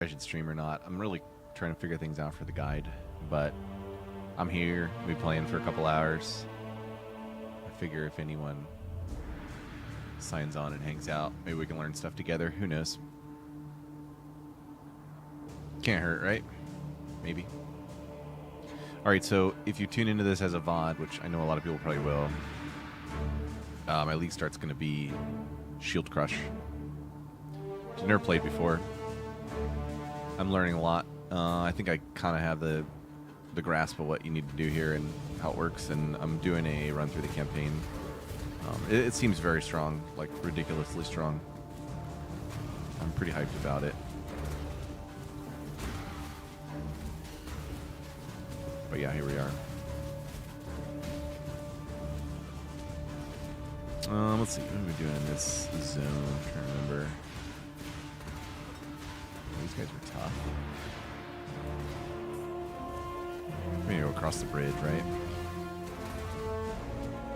I should stream or not. I'm really trying to figure things out for the guide, but I'm here. We'll be playing for a couple hours. I figure if anyone signs on and hangs out, maybe we can learn stuff together. Who knows? Can't hurt, right? Maybe. All right, so if you tune into this as a VOD, which I know a lot of people probably will, my league start's going to be Shield Crush. I've never played before. I'm learning a lot. I think I kind of have the grasp of what you need to do here and how it works, and I'm doing a run through the campaign. It seems very strong, like ridiculously strong. I'm pretty hyped about it. But yeah, here we are. Let's see, what are we doing in this zone? I'm trying to remember. These guys were tough. We're gonna go across the bridge, right?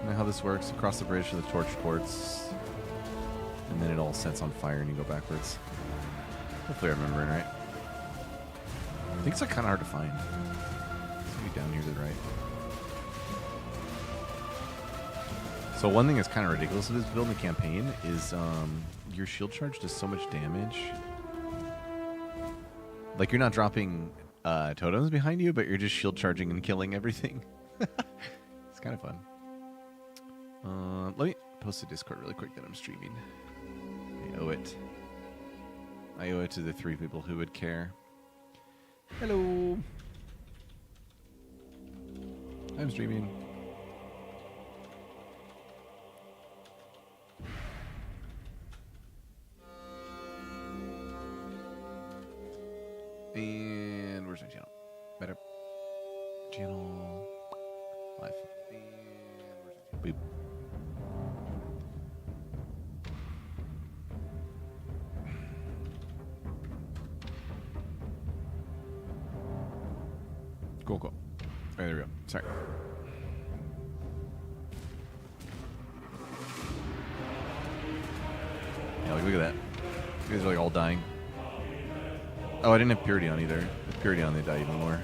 You know how this works? Across the bridge to the torch ports, and then it all sets on fire and you go backwards. Hopefully I'm remembering right. I think it's like kind of hard to find. It's gonna be down here to the right. So one thing that's kind of ridiculous with this build in the campaign is your shield charge does so much damage. Like you're not dropping totems behind you, but you're just shield charging and killing everything. It's kind of fun. Let me post to Discord really quick that I'm streaming. I owe it. I owe it to the 3 people who would care. Hello. I'm streaming. And where's my channel? Better. Channel. Live. And where's my channel? Boop. Cool, cool. All right, there we go. Sorry. Yeah, like, look at that. You guys are like all dying. Oh, I didn't have purity on either. With purity on, they die even more.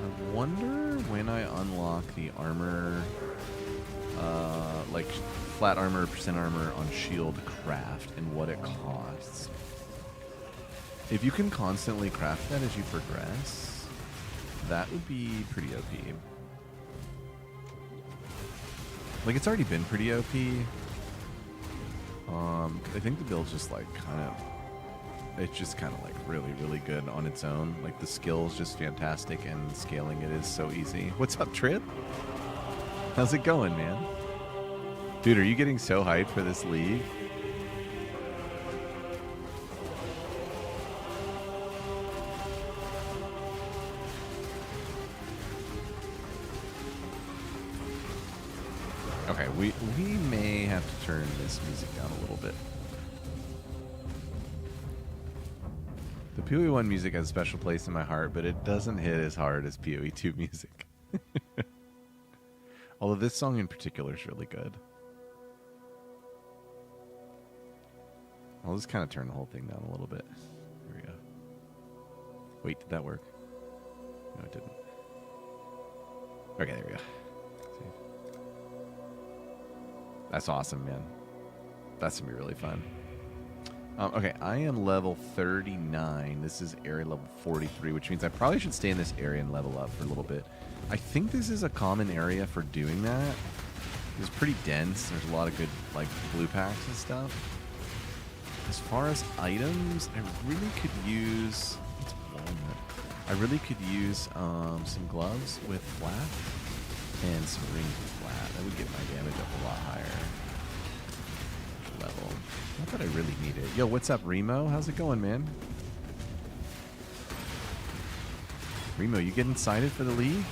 I wonder when I unlock the armor, like flat armor, percent armor on shield craft and what it costs. If you can constantly craft that as you progress, that would be pretty OP. Like, it's already been pretty OP. I think the build's just, like, it's just kind of, like, really, really good on its own. Like, the skill's just fantastic, and scaling it is so easy. What's up, Trip? How's it going, man? Dude, are you getting so hyped for this league? Okay, we may have to turn this music down a little bit. The PoE1 music has a special place in my heart, but it doesn't hit as hard as PoE2 music. Although this song in particular is really good. I'll just kind of turn the whole thing down a little bit. Here we go. Wait, did that work? No, it didn't. Okay, there we go. That's awesome, man. That's going to be really fun. Okay, I am level 39. This is area level 43, which means I probably should stay in this area and level up for a little bit. I think this is a common area for doing that. It's pretty dense. There's a lot of good, like, blue packs and stuff. As far as items, I really could use... It's walnut. I really could use some gloves with flat and some rings with flat. That would get my damage up a lot higher. Level. Not that I really need it. Yo, what's up, Remo? How's it going, man? Remo, you getting excited for the league?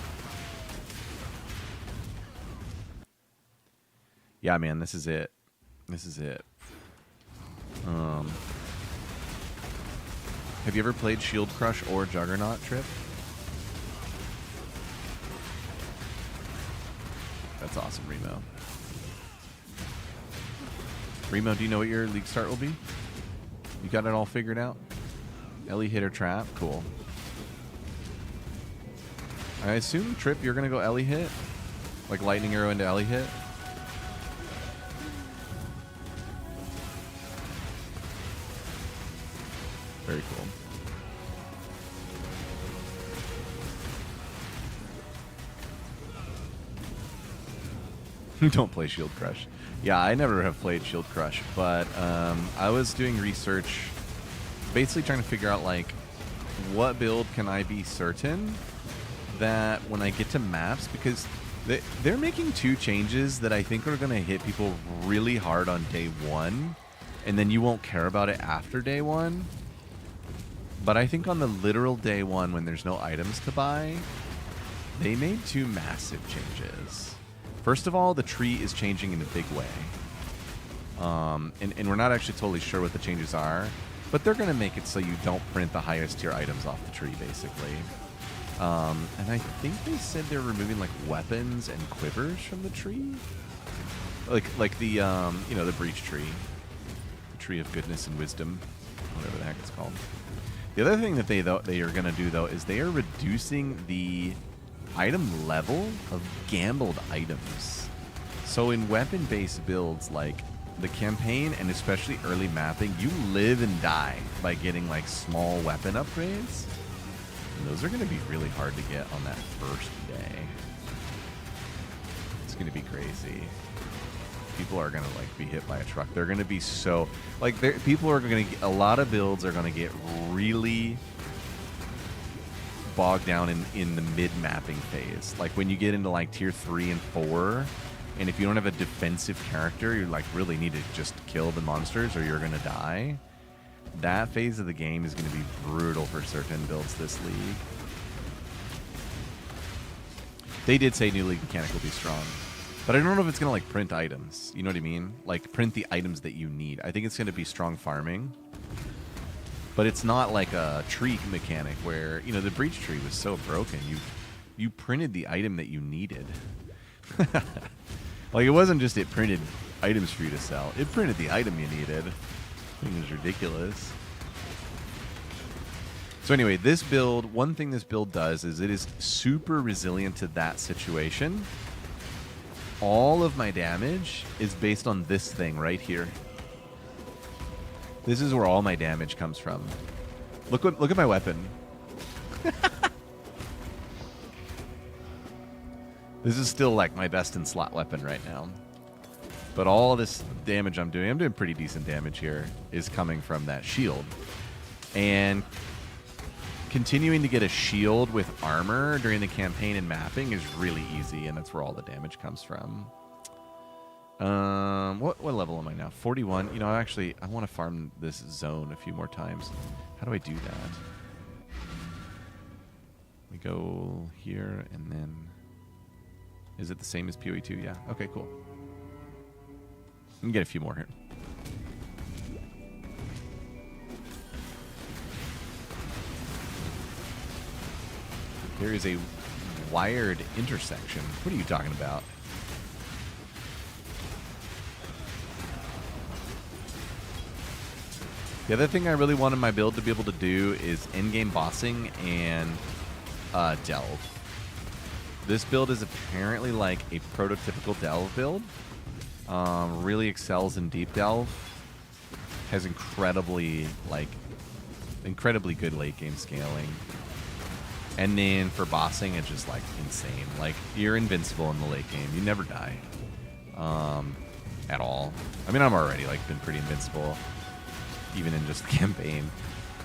Yeah, man, this is it. This is it. Have you ever played Shield Crush or Juggernaut, Trip? That's awesome, Remo. Remo, do you know what your league start will be? You got it all figured out? Ellie hit or trap? Cool. I assume, Trip, you're going to go Ellie hit? Like lightning arrow into Ellie hit? Very cool. Don't play Shield Crush. Yeah, I never have played Shield Crush, but I was doing research, basically trying to figure out, like, what build can I be certain that when I get to maps, because they're making 2 changes that I think are going to hit people really hard on day 1, and then you won't care about it after day 1. But I think on the literal day 1, when there's no items to buy, they made 2 massive changes. First of all, the tree is changing in a big way. And we're not actually totally sure what the changes are, but they're going to make it so you don't print the highest tier items off the tree, basically. And I think they said they're removing, like, weapons and quivers from the tree. Like the, you know, the breach tree. The tree of goodness and wisdom. Whatever the heck it's called. The other thing that they are going to do, though, is they are reducing the item level of gambled items. So in weapon-based builds, like the campaign and especially early mapping, you live and die by getting, like, small weapon upgrades. And those are going to be really hard to get on that first day. It's going to be crazy. People are going to, like, be hit by a truck. They're going to be so, like, people are going to, a lot of builds are going to get really bogged down in the mid-mapping phase. Like, when you get into, like, tier 3 and 4, and if you don't have a defensive character, you, like, really need to just kill the monsters or you're going to die. That phase of the game is going to be brutal for certain builds this league. They did say new league mechanic will be strong. But I don't know if it's going to, like, print items. You know what I mean? Like, print the items that you need. I think it's going to be strong farming. But it's not like a tree mechanic where, you know, the breach tree was so broken. You printed the item that you needed. Like, it wasn't just it printed items for you to sell. It printed the item you needed. I think it was ridiculous. So anyway, this build, one thing this build does is it is super resilient to that situation. All of my damage is based on this thing right here. This is where all my damage comes from. Look at my weapon. This is still, like, my best in slot weapon right now. But all this damage I'm doing pretty decent damage here, is coming from that shield. And continuing to get a shield with armor during the campaign and mapping is really easy, and that's where all the damage comes from. What level am I now? 41. You know, I want to farm this zone a few more times. How do I do that? We go here, and then... Is it the same as PoE2? Yeah. Okay, cool. We can get a few more here. There is a wired intersection. What are you talking about? The other thing I really wanted my build to be able to do is endgame bossing and delve. This build is apparently like a prototypical delve build. Really excels in deep delve. Has incredibly good late game scaling. And then for bossing, it's just, like, insane. Like, you're invincible in the late game. You never die. At all. I mean, I'm already, like, been pretty invincible. Even in just the campaign.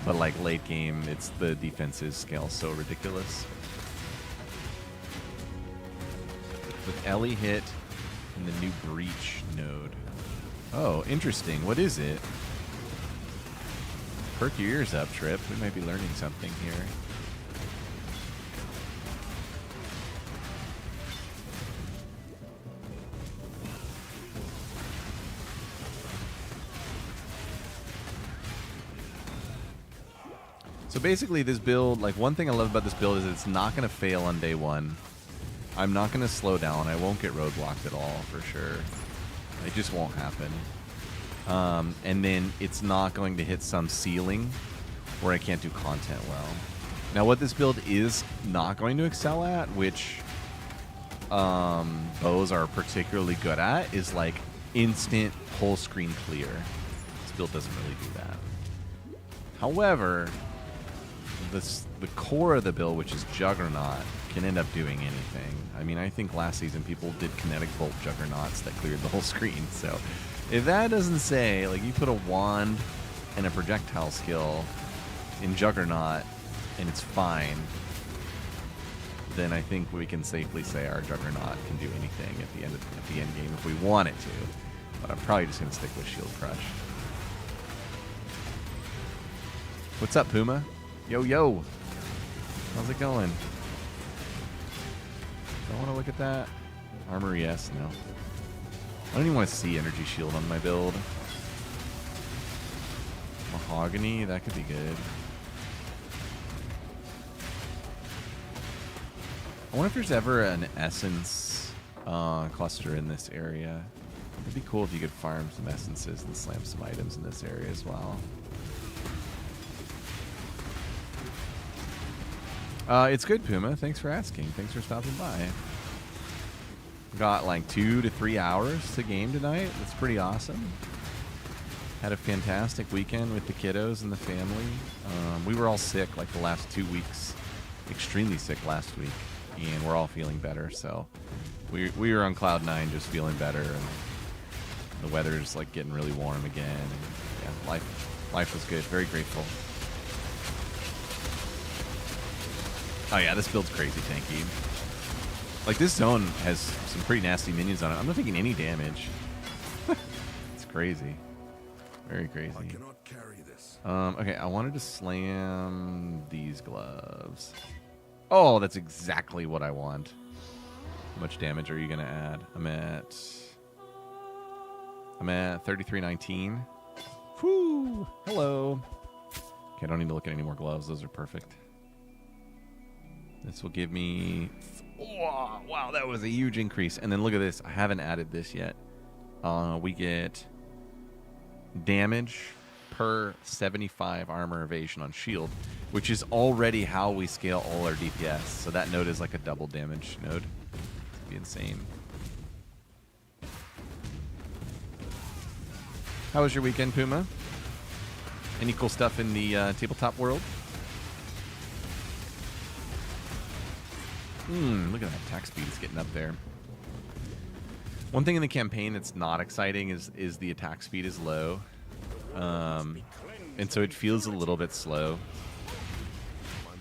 But, like, late game, it's the defenses scale so ridiculous. With Ellie hit and the new breach node. Oh, interesting. What is it? Perk your ears up, Trip. We might be learning something here. So basically this build, like, one thing I love about this build is it's not going to fail on day one. I'm not going to slow down. I won't get roadblocked at all, for sure. It just won't happen. And then it's not going to hit some ceiling where I can't do content well. Now, what this build is not going to excel at, which bows are particularly good at, is like instant whole screen clear. This build doesn't really do that. However, the core of the build, which is Juggernaut, can end up doing anything. I mean, I think last season people did kinetic bolt Juggernauts that cleared the whole screen. So if that doesn't say, like, you put a wand and a projectile skill in Juggernaut and it's fine, then I think we can safely say our Juggernaut can do anything at the end game if we want it to. But I'm probably just going to stick with Shield Crush. What's up, Puma? Yo, yo. How's it going? Don't want to look at that. Armor, yes. No. I don't even want to see Energy Shield on my build. Mahogany, that could be good. I wonder if there's ever an Essence cluster in this area. It'd be cool if you could farm some Essences and slam some items in this area as well. It's good, Puma. Thanks for asking. Thanks for stopping by. Got like 2 to 3 hours to game tonight. That's pretty awesome. Had a fantastic weekend with the kiddos and the family. We were all sick like the last 2 weeks. Extremely sick last week. And we're all feeling better. So we were on cloud 9 just feeling better. And the weather's like getting really warm again. And yeah, life was good. Very grateful. Oh yeah, this build's crazy tanky. Like, this zone has some pretty nasty minions on it. I'm not taking any damage. It's crazy. Very crazy. I cannot carry this. Okay, I wanted to slam these gloves. Oh, that's exactly what I want. How much damage are you gonna add? I'm at 3319. Whoo! Hello. Okay, I don't need to look at any more gloves. Those are perfect. This will give me... Oh, wow, that was a huge increase. And then look at this. I haven't added this yet. We get damage per 75 armor evasion on shield, which is already how we scale all our DPS. So that node is like a double damage node. It'd be insane. How was your weekend, Puma? Any cool stuff in the tabletop world? Look at that attack speed is getting up there. One thing in the campaign that's not exciting is the attack speed is low. And so it feels a little bit slow.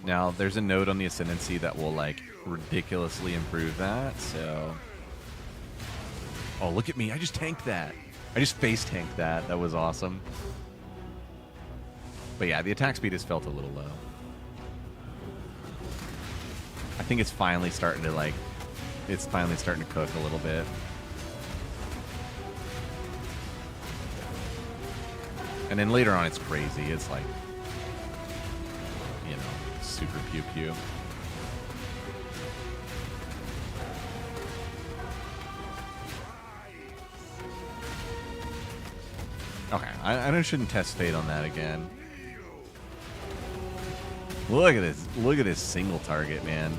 Now, there's a node on the Ascendancy that will, like, ridiculously improve that, so... Oh, look at me. I just tanked that. I just face tanked that. That was awesome. But yeah, the attack speed has felt a little low. I think it's finally starting to, like, cook a little bit. And then later on, it's crazy. It's like, you know, super pew-pew. Okay, I shouldn't test fate on that again. Look at this. Look at this single target, man.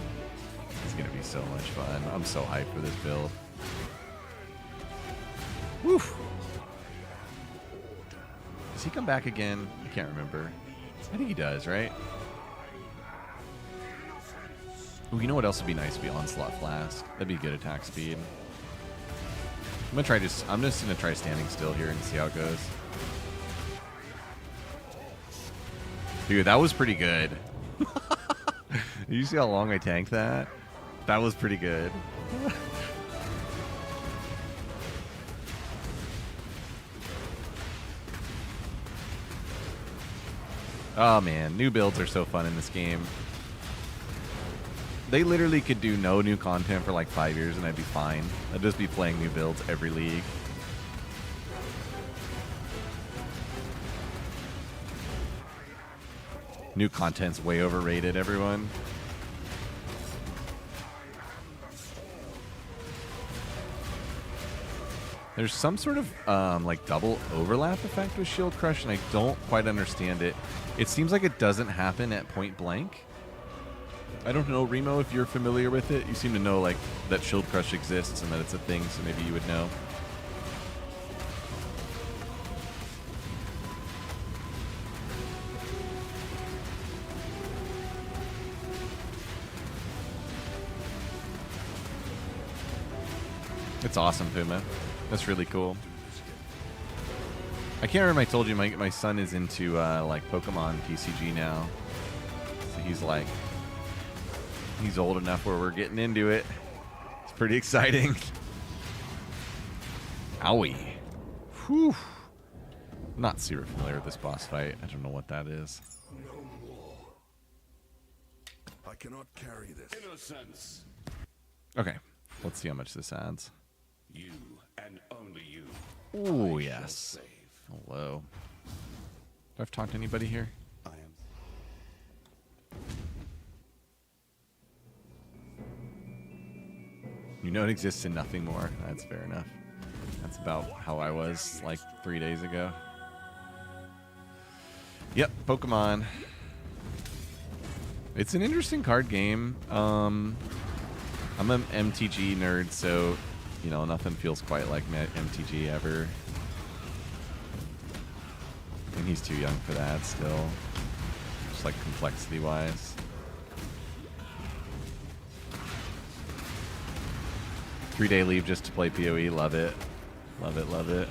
It's going to be so much fun. I'm so hyped for this build. Woof. Does he come back again? I can't remember. I think he does, right? Ooh, you know what else would be nice? Would be Onslaught Flask. That'd be good attack speed. I'm just gonna try standing still here and see how it goes. Dude, that was pretty good. Did you see how long I tanked that? That was pretty good. Oh man, new builds are so fun in this game. They literally could do no new content for like 5 years and I'd be fine. I'd just be playing new builds every league. New content's way overrated, everyone. There's some sort of like double overlap effect with Shield Crush, and I don't quite understand it. It seems like it doesn't happen at point blank. I don't know, Remo, if you're familiar with it. You seem to know like that Shield Crush exists and that it's a thing, so maybe you would know. It's awesome, Puma. That's really cool. I can't remember if I told you my son is into like Pokemon TCG now. So he's like, he's old enough where we're getting into it. It's pretty exciting. Owie. Whew. Not super familiar with this boss fight. I don't know what that is. No more. I cannot carry this. Innocence. Okay. Let's see how much this adds. You and only you. Ooh, yes. Hello. Do I've talked to anybody here? I am. You know it exists and nothing more. That's fair enough. That's about how I was like 3 days ago. Yep, Pokemon. It's an interesting card game. I'm an MTG nerd, so you know nothing feels quite like MTG ever. And he's too young for that still. Just like complexity wise. Three-day leave just to play PoE. Love it. Love it, love it.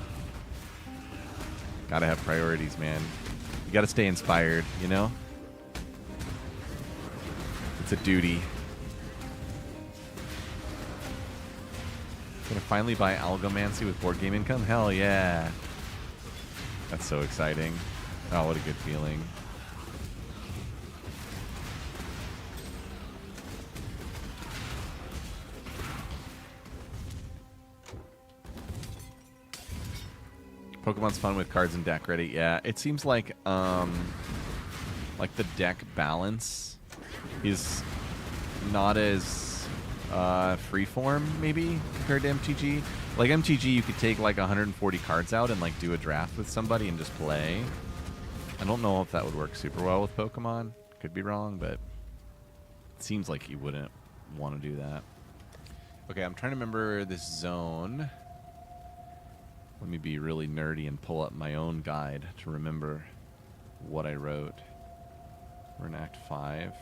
Gotta have priorities, man. You gotta stay inspired, you know? It's a duty. Gonna finally buy Algomancy with board game income? Hell yeah. That's so exciting. Oh, what a good feeling. Pokemon's fun with cards and deck ready. Yeah, it seems like the deck balance is not as freeform maybe compared to MTG. Like MTG, you could take like 140 cards out and like do a draft with somebody and just play. I don't know if that would work super well with Pokemon. Could be wrong, but it seems like you wouldn't want to do that. Okay, I'm trying to remember this zone. Let me be really nerdy and pull up my own guide to remember what I wrote. We're in Act 5.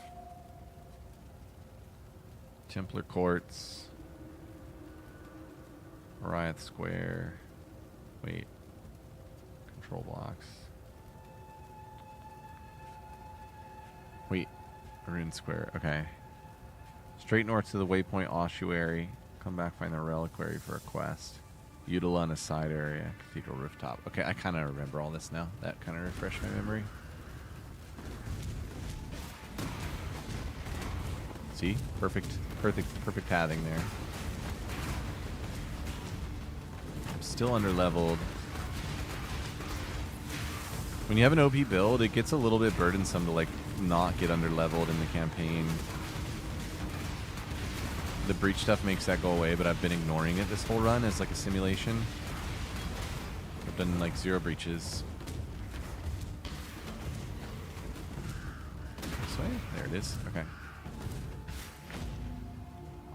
Templar Courts. Riot Square. Wait. Control blocks. Wait. Rune Square. Okay. Straight north to the waypoint ossuary. Come back, find the reliquary for a quest. Eutila in a side area. Cathedral rooftop. Okay, I kind of remember all this now. That kind of refreshed my memory. See? Perfect pathing there. I'm still under-leveled. When you have an OP build, it gets a little bit burdensome to, like, not get under-leveled in the campaign. The breach stuff makes that go away, but I've been ignoring it this whole run as like a simulation. I've done like 0 breaches. This way? There it is. Okay.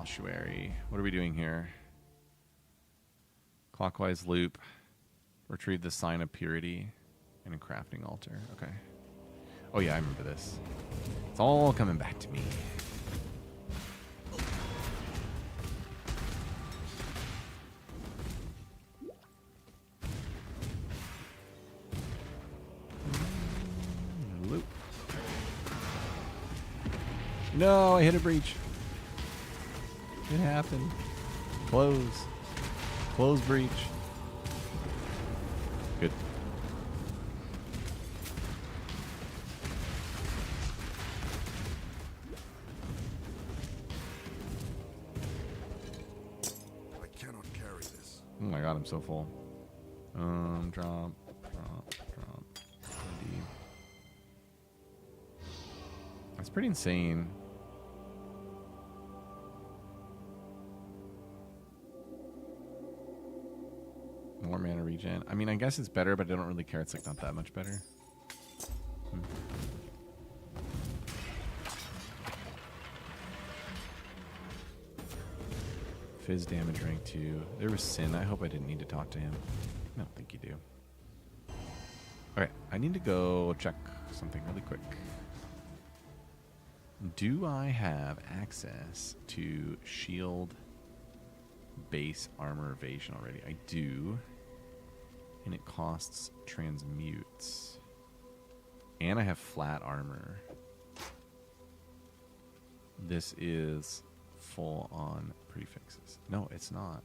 Ossuary. What are we doing here? Clockwise loop. Retrieve the sign of purity and a crafting altar. Okay. Oh yeah, I remember this. It's all coming back to me. No, I hit a breach. It happened. Close. Close breach. Good. I cannot carry this. Oh my god, I'm so full. Drop. Indeed. That's pretty insane. more mana regen. I mean, I guess it's better, but I don't really care. It's like not that much better. Fizz damage rank 2. There was Sin. I hope I didn't need to talk to him. I don't think you do. Okay, I need to go check something really quick. Do I have access to shield base armor evasion already? I do. And it costs transmutes. And I have flat armor. This is full on prefixes. No, it's not.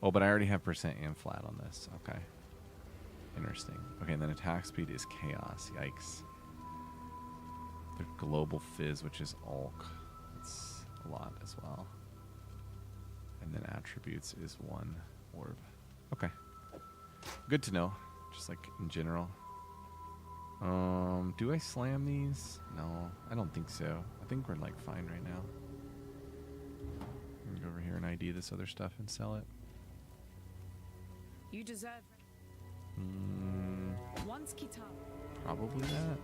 Oh, but I already have percent and flat on this. Okay. Interesting. Okay, and then attack speed is chaos. Yikes. The global fizz, which is Ulk. It's a lot as well. And then attributes is 1 orb. Okay. Good to know. Just like in general. Do I slam these? No, I don't think so. I think we're like fine right now. I'm gonna go over here and ID this other stuff and sell it. You deserve once Kitab. Probably that.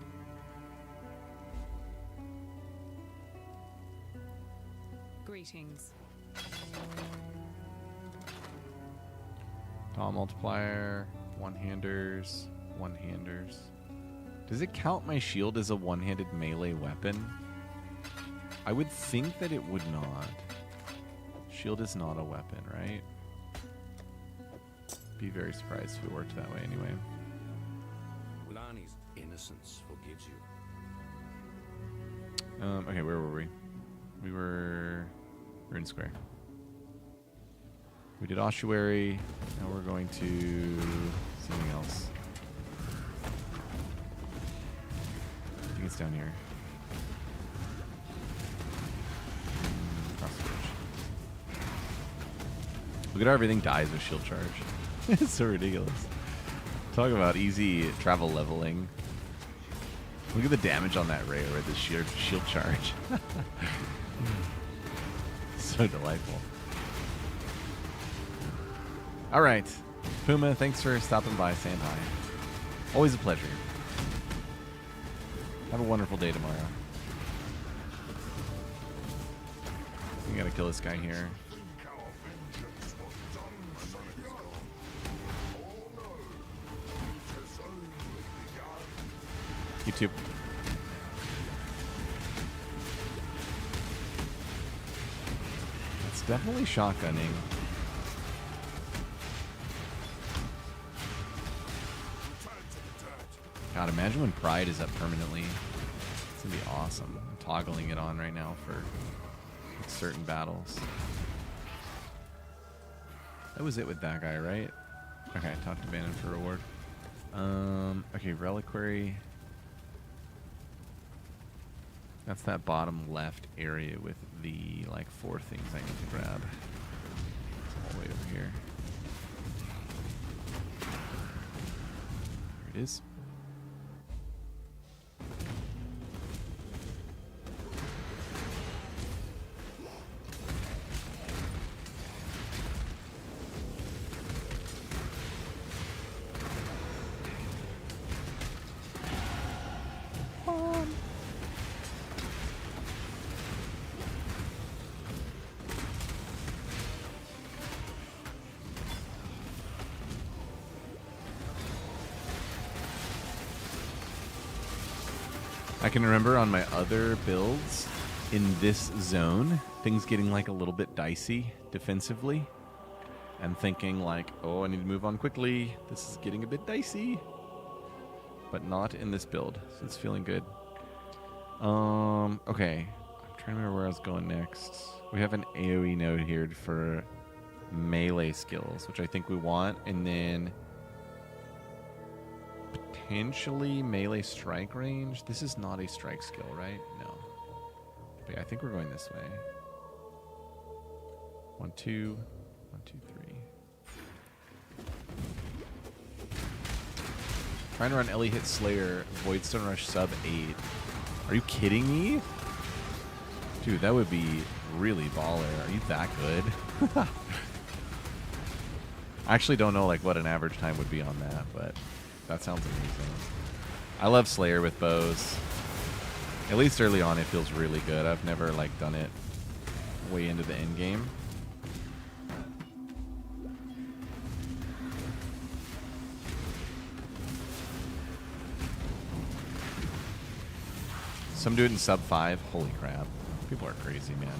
Greetings. Tall multiplier, one-handers, one-handers. Does it count my shield as a one-handed melee weapon? I would think that it would not. Shield is not a weapon, right? Be very surprised if it worked that way anyway. Ulani's innocence forgives you. Okay, where were we? We were Rune Square. We did ossuary. Now we're going to something else. I think it's down here. Cross the bridge. Look at how everything dies with shield charge. It's so ridiculous. Talk about easy travel leveling. Look at the damage on that ray with the shield charge. So delightful. All right. Puma, thanks for stopping by, saying hi. Always a pleasure. Have a wonderful day tomorrow. We gotta kill this guy here. YouTube. It's definitely shotgunning. God, imagine when Pride is up permanently. It's gonna be awesome. I'm toggling it on right now for like, certain battles. That was it with that guy, right? Okay, talk to Bannon for reward. Okay, Reliquary. That's that bottom left area with the like 4 things I need to grab. It's all the way over here. There it is. I can remember on my other builds in this zone, things getting like a little bit dicey defensively and thinking like, oh, I need to move on quickly. This is getting a bit dicey, but not in this build. So it's feeling good. Okay. I'm trying to remember where I was going next. We have an AoE node here for melee skills, which I think we want. And then potentially melee strike range. This is not a strike skill, right? No. But yeah, I think we're going this way. 1, 2, 1, 2, 3. Trying to run Ellie Hit Slayer, Voidstone Rush sub 8. Are you kidding me? Dude, that would be really baller. Are you that good? I actually don't know like what an average time would be on that, but that sounds amazing. I love Slayer with bows. At least early on, it feels really good. I've never like done it way into the end game. Some do it in sub 5. Holy crap. People are crazy, man.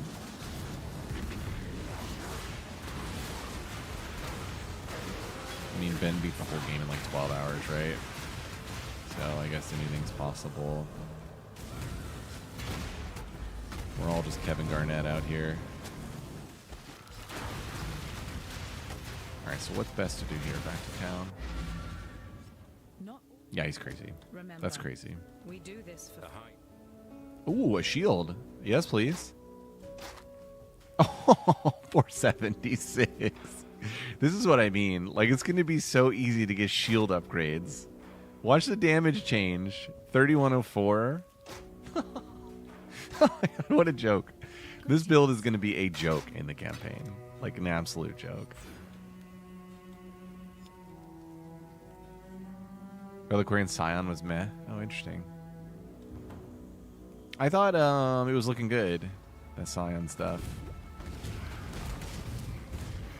I mean, Ben beat the whole game in like 12 hours, right? So I guess anything's possible. We're all just Kevin Garnett out here. Alright, so what's best to do here? Back to town? Not Yeah, he's crazy. remember. That's crazy. We do this for The height. Ooh, a shield. Yes, please. Oh, 476. This is what I mean. Like, it's going to be so easy to get shield upgrades. Watch the damage change. 3104. What a joke. This build is going to be a joke in the campaign. Like, an absolute joke. Reliquarian Scion was meh. Oh, interesting. I thought it was looking good, that Scion stuff.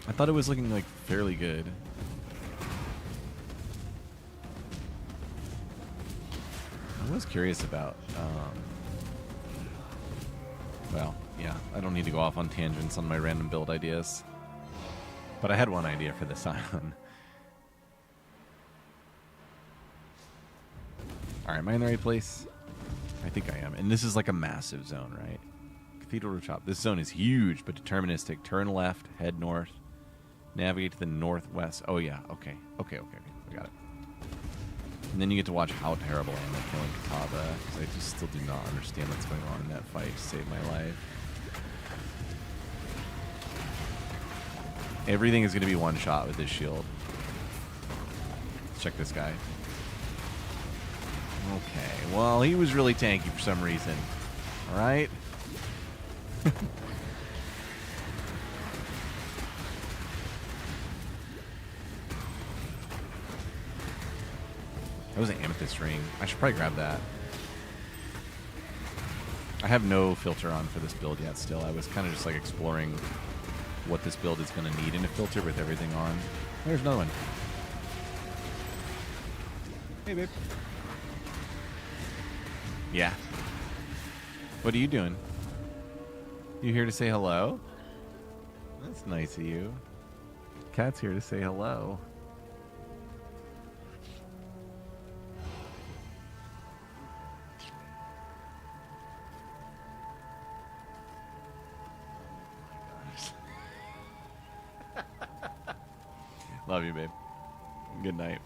I thought it was looking like fairly good. I was curious about, well, yeah, I don't need to go off on tangents on my random build ideas. But I had one idea for the Scion. Alright, am I in the right place? I think I am. And this is like a massive zone, right? Cathedral Rooftop. This zone is huge, but deterministic. Turn left, head north, navigate to the northwest. Oh, yeah. Okay. Okay. I got it. And then you get to watch how terrible I am at killing Katava, because I just still do not understand what's going on in that fight to save my life. Everything is going to be one shot with this shield. Let's check this guy. Okay, well, he was really tanky for some reason. All right? That was an amethyst ring. I should probably grab that. I have no filter on for this build yet still. I was kind of just like exploring what this build is going to need in a filter with everything on. There's another one. Hey, babe. Yeah. What are you doing? You here to say hello? That's nice of you. Cat's here to say hello. Love you, babe. Good night.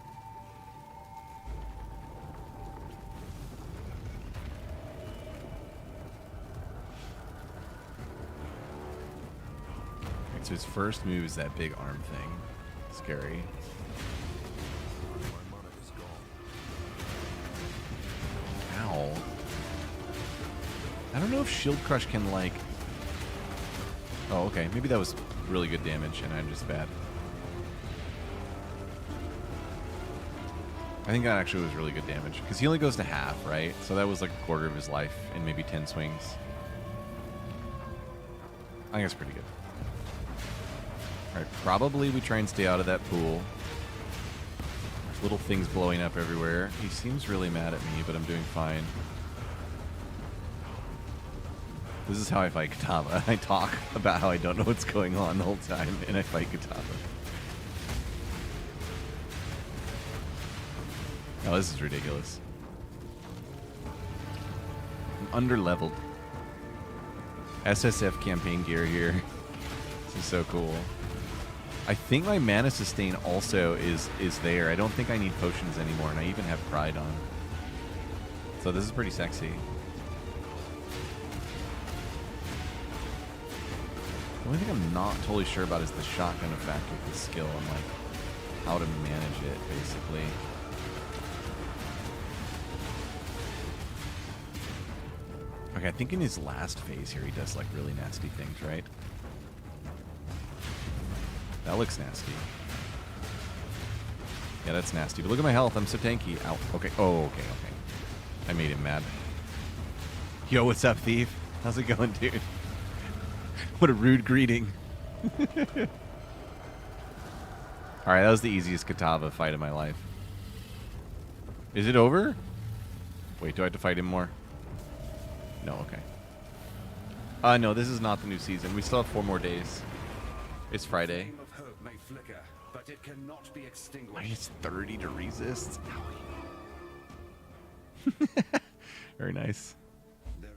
So his first move is that big arm thing. Scary. Ow. I don't know if Shield Crush can, like... Oh, okay. Maybe that was really good damage and I'm just bad. I think that actually was really good damage. Because he only goes to half, right? So that was like a quarter of his life in maybe 10 swings. I think that's pretty good. Alright, probably we try and stay out of that pool. There's little things blowing up everywhere. He seems really mad at me, but I'm doing fine. This is how I fight Katava. I talk about how I don't know what's going on the whole time, and I fight Katava. Oh, this is ridiculous. I'm underleveled. SSF campaign gear here. This is so cool. I think my mana sustain also is there. I don't think I need potions anymore, and I even have pride on. So this is pretty sexy. The only thing I'm not totally sure about is the shotgun effect with the skill and like how to manage it, basically. Okay, I think in his last phase here he does like really nasty things, right? That looks nasty. Yeah, that's nasty. But look at my health. I'm so tanky. Ow. Okay. Oh, okay, okay. I made him mad. Yo, what's up, thief? How's it going, dude? What a rude greeting. All right, that was the easiest Katava fight of my life. Is it over? Wait, do I have to fight him more? No, okay. No, this is not the new season. We still have 4 more days. It's Friday. Flame of hope may flicker, but it cannot be extinguished. Minus 30 to resist. Very nice. There-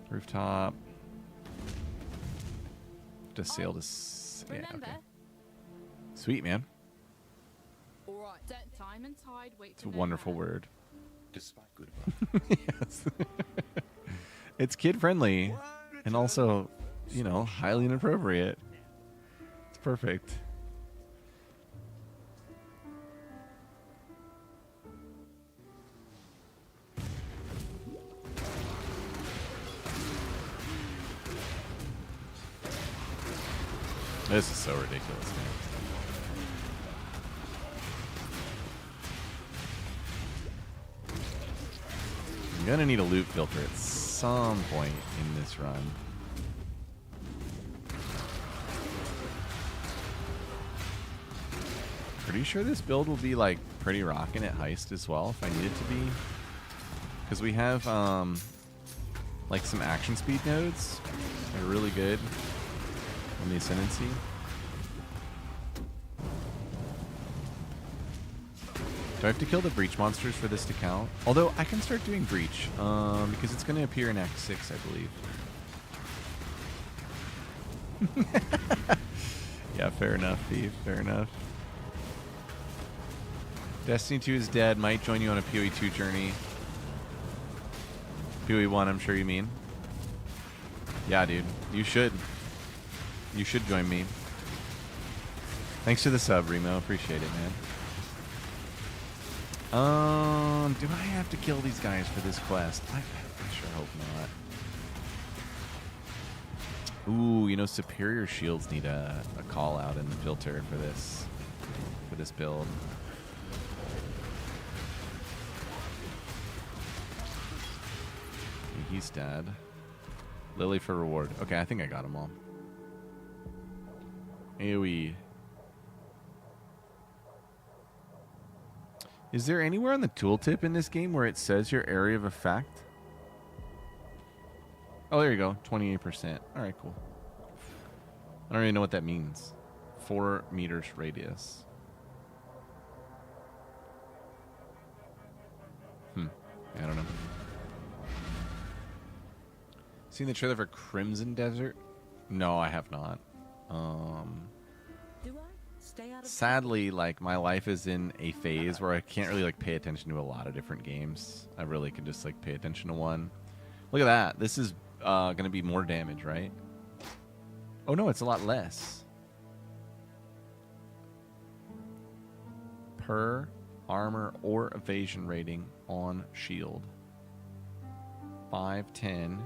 Rooftop. Just sail to... Yeah, Remember? okay. Sweet, man. All right. Time and tide. Wait. It's a wonderful word. Despite good Yes. It's kid-friendly. And also, you know, highly inappropriate. It's perfect. This is so ridiculous, man. I'm gonna need a loot filter at some point in this run. Pretty sure this build will be like pretty rocking at heist as well if I need it to be. Because we have like some action speed nodes that are really good on the Ascendancy. Do I have to kill the breach monsters for this to count? Although I can start doing breach because it's going to appear in Act 6, I believe. Yeah, fair enough, Thief. Fair enough. Destiny 2 is dead. Might join you on a PoE 2 journey. PoE 1, I'm sure you mean. Yeah, dude. You should. You should join me. Thanks for the sub, Remo. Appreciate it, man. Do I have to kill these guys for this quest? I sure hope not. Ooh, you know, superior shields need a call out in the filter for this build. Okay, he's dead. Lily for reward. Okay, I think I got them all. AoE. Is there anywhere on the tooltip in this game where it says your area of effect? Oh, there you go. 28%. All right, cool. I don't even know what that means. 4 meters radius. Yeah, I don't know. Seen the trailer for Crimson Desert? No, I have not. Do I stay out of Sadly, like, my life is in a phase where I can't really like pay attention to a lot of different games. I really can just like pay attention to one. Look at that. This is gonna be more damage, right? Oh no, it's a lot less. Per armor or evasion rating on shield. 510.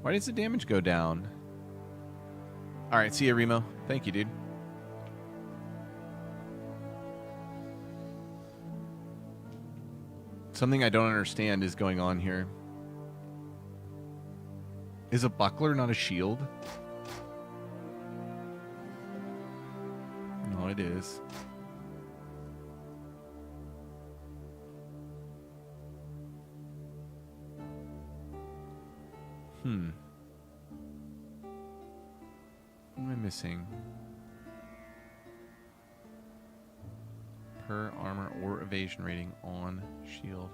Why does the damage go down? All right, see ya, Remo. Thank you, dude. Something I don't understand is going on here. Is a buckler not a shield? No, it is. What am I missing? Per armor or evasion rating on shield.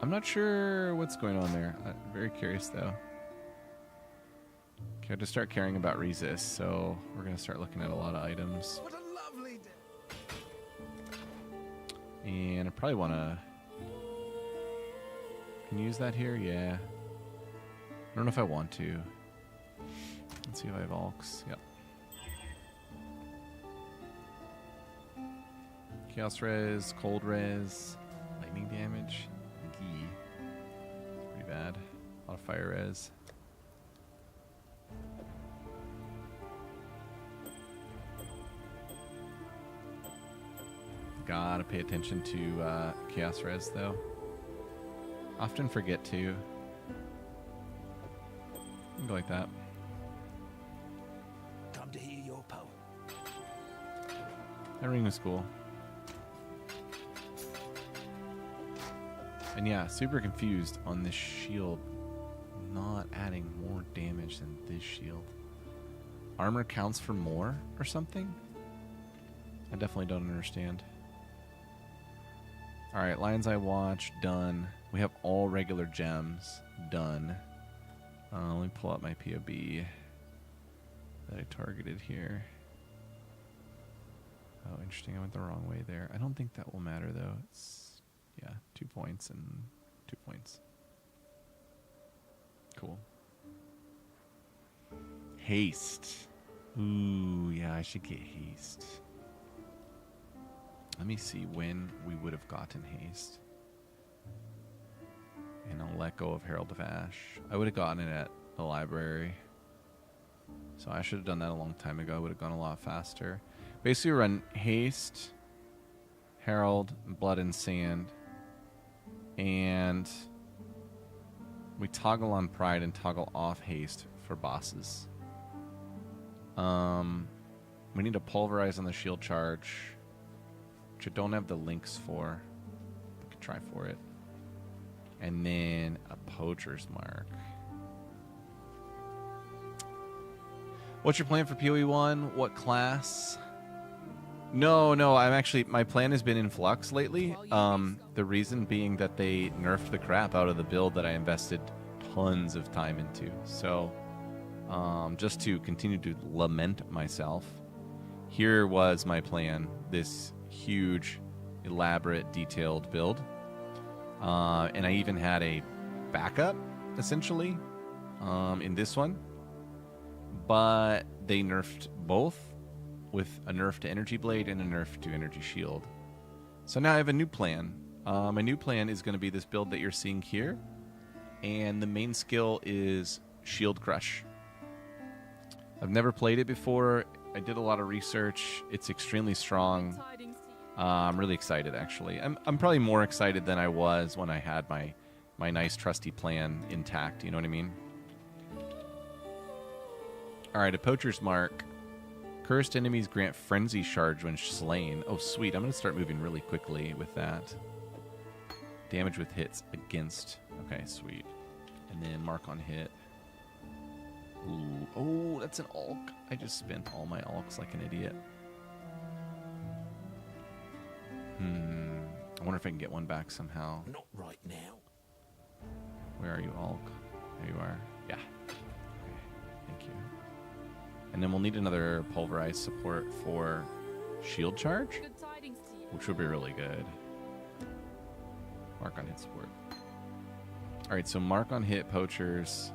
I'm not sure what's going on there. I'm very curious though. Okay, I have to start caring about resist, so we're gonna start looking at a lot of items. What a lovely day. And I probably wanna... Can you use that here? Yeah. I don't know if I want to. Let's see if I have Alks. Yep. Chaos res, cold res, lightning damage. Gee. Pretty bad. A lot of fire res. Gotta pay attention to chaos res though. Often forget to. Go like that. Come to hear your poem. That ring was cool. And yeah, super confused on this shield not adding more damage than this shield. Armor counts for more or something? I definitely don't understand. Alright, Lion's Eye Watch, done. We have all regular gems, done. Let me pull up my POB that I targeted here. Oh, interesting. I went the wrong way there. I don't think that will matter, though. It's, yeah, 2 points and 2 points. Cool. Haste. Ooh, yeah, I should get haste. Let me see when we would have gotten haste. And I'll let go of Herald of Ash. I would have gotten it at the library. So I should have done that a long time ago. I would have gone a lot faster. Basically, we run Haste, Herald, Blood and Sand. And we toggle on Pride and toggle off Haste for bosses. We need to Pulverize on the shield charge, which I don't have the links for. We could try for it. And then a Poacher's Mark. What's your plan for PoE1? What class? No, I'm actually, my plan has been in flux lately. The reason being that they nerfed the crap out of the build that I invested tons of time into. So, just to continue to lament myself, here was my plan. This huge, elaborate, detailed build. And I even had a backup, essentially, in this one. But they nerfed both with a nerf to Energy Blade and a nerf to Energy Shield. So now I have a new plan. My new plan is going to be this build that you're seeing here. And the main skill is Shield Crush. I've never played it before. I did a lot of research. It's extremely strong. I'm really excited, actually. I'm probably more excited than I was when I had my nice trusty plan intact. You know what I mean? All right, a Poacher's Mark. Cursed enemies grant Frenzy Charge when slain. Oh, sweet. I'm going to start moving really quickly with that. Damage with hits against. Okay, sweet. And then Mark on hit. Ooh. Oh, that's an Ulk. I just spent all my Ulks like an idiot. I wonder if I can get one back somehow. Not right now. Where are you, Ulk? There you are. Yeah. Okay. Thank you. And then we'll need another Pulverized support for Shield Charge, Good tidings to you. which would be really good. Mark on hit support. All right, so Mark on hit Poachers.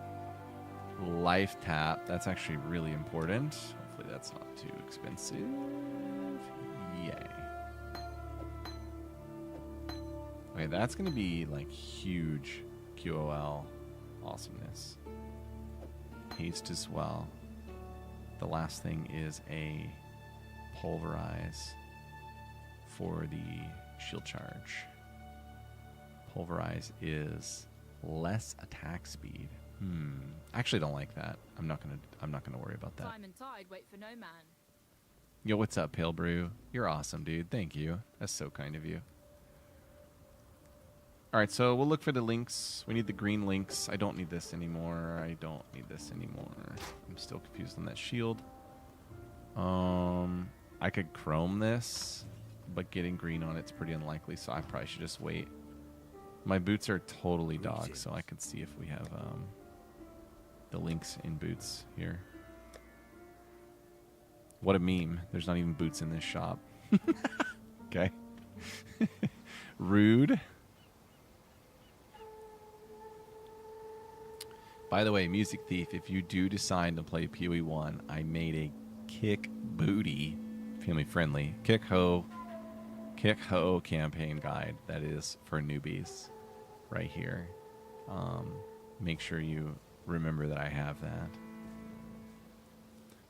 Life tap. That's actually really important. Hopefully that's not too expensive. Yay. Okay, that's going to be like huge QOL awesomeness. Haste as well. The last thing is a Pulverize for the shield charge. Pulverize is less attack speed. I actually don't like that. I'm not gonna worry about that. Time and tide wait for no man. Yo, what's up, Pale Brew? You're awesome, dude. Thank you. That's so kind of you. All right, so we'll look for the links. We need the green links. I don't need this anymore. I don't need this anymore. I'm still confused on that shield. I could chrome this, but getting green on it's pretty unlikely, so I probably should just wait. My boots are totally dog, so I could see if we have the links in boots here. What a meme. There's not even boots in this shop. Okay. Rude. By the way, Music Thief, if you do decide to play PoE1, I made a kick booty, family friendly, kick hoe Kick Ho campaign guide. That is for newbies right here. Make sure you remember that I have that.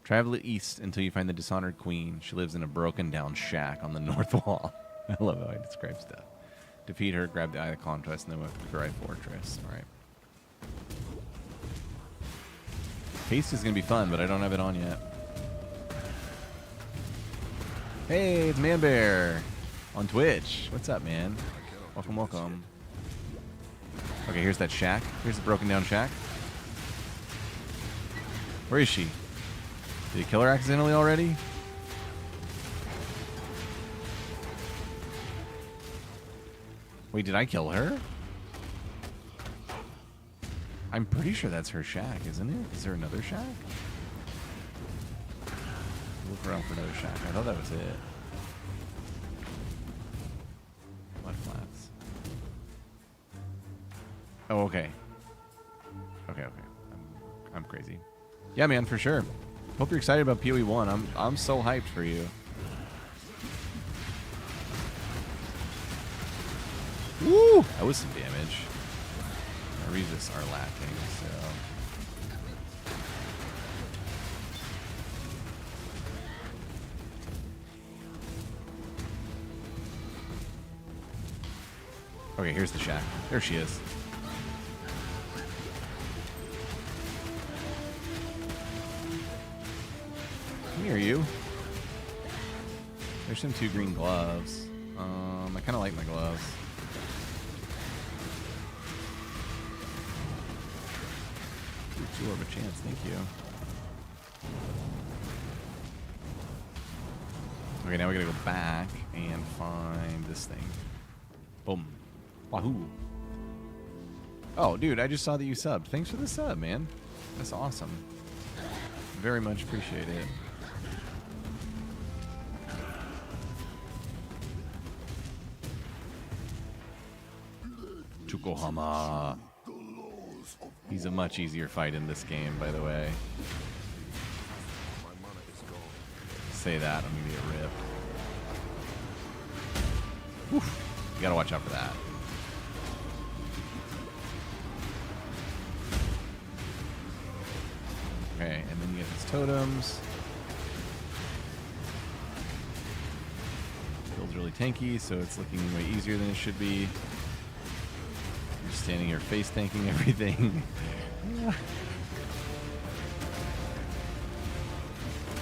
Travel east until you find the Dishonored Queen. She lives in a broken down shack on the north wall. I love how I describe stuff. Defeat her, grab the Eye of Conquest, and then we'll have to Dry Fortress. Alright. Haste is going to be fun, but I don't have it on yet. Hey, it's Man Bear on Twitch. What's up, man? Welcome, welcome. Okay, here's that shack. Here's the broken down shack. Where is she? Did he kill her accidentally already? Wait, did I kill her? I'm pretty sure that's her shack, isn't it? Is there another shack? Look around for another shack. I thought that was it. Mud flats. Oh, okay. Okay. I'm crazy. Yeah, man, for sure. Hope you're excited about PoE 1. I'm so hyped for you. Woo! That was some damage. My resists are lacking, so. Okay, here's the shack. There she is. Come here, you. There's some 2 green gloves. I kind of like my gloves. Ooh, 2 of a chance, thank you. Okay, now we gotta go back and find this thing. Boom. Wahoo. Oh, dude, I just saw that you subbed. Thanks for the sub, man. That's awesome. Very much appreciate it. Chukohama. He's a much easier fight in this game, by the way. Say that, I'm gonna get ripped. Oof. You gotta watch out for that. Okay, and then you get his totems. Build's really tanky, so it's looking way easier than it should be. You're standing here face tanking everything.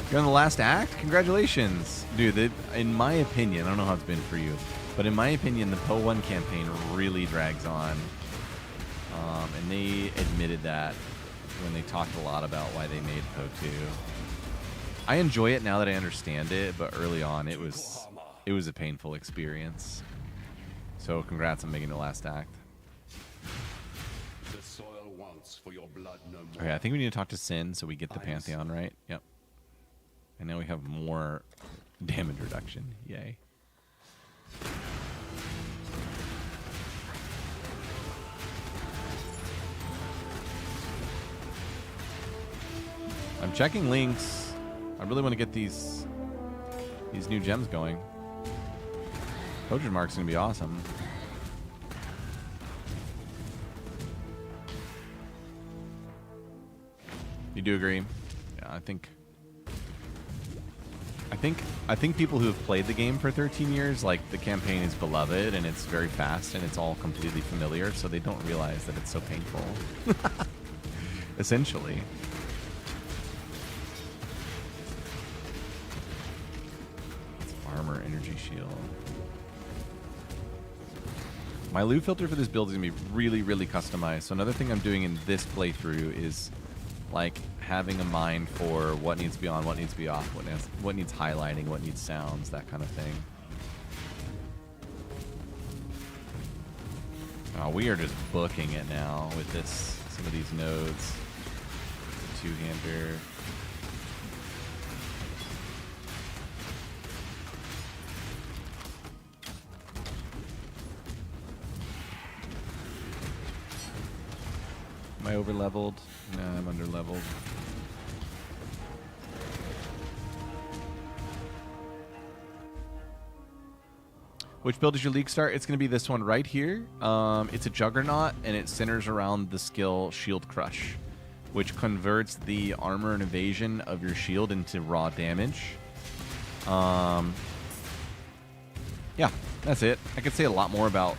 You're on the last act? Congratulations. Dude, in my opinion, I don't know how it's been for you, but in my opinion, the PoE 1 campaign really drags on. And they admitted that when they talked a lot about why they made PoE 2. I enjoy it now that I understand it, but early on it was a painful experience. So congrats on making the last act. The soil wants for your blood no more. Okay, I think we need to talk to Sin so we get the Pantheon right. Yep. And now we have more damage reduction. Yay. I'm checking links. I really want to get these new gems going. Potion Mark's gonna be awesome. You do agree? Yeah, I think people who have played the game for 13 years, like, the campaign is beloved and it's very fast and it's all completely familiar, so they don't realize that it's so painful. Essentially. It's armor, energy shield. My loot filter for this build is going to be really, really customized. So another thing I'm doing in this playthrough is, like, having a mind for what needs to be on, what needs to be off, what needs highlighting, what needs sounds, that kind of thing. Oh, we are just booking it now with some of these nodes. Two-hander. Am I over-leveled? No, I'm under-leveled. Which build is your league start? It's going to be this one right here. It's a Juggernaut, and it centers around the skill Shield Crush, which converts the armor and evasion of your shield into raw damage. Yeah, that's it. I could say a lot more about,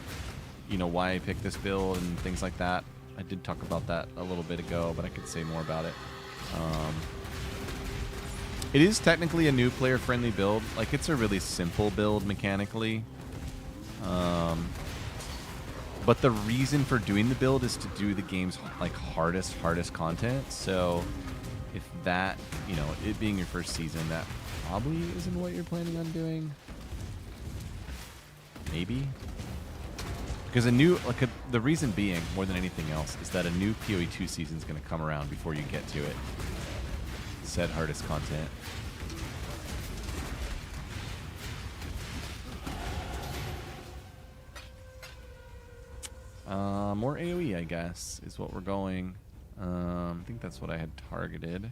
you know, why I picked this build and things like that. I did talk about that a little bit ago, but I could say more about it. It is technically a new player-friendly build. Like, it's a really simple build mechanically. But the reason for doing the build is to do the game's like hardest content. So if that, you know, it being your first season, that probably isn't what you're planning on doing. Maybe. Because the reason being, more than anything else, is that a new PoE 2 season is going to come around before you get to it. Said hardest content. More AoE, I guess, is what we're going. I think that's what I had targeted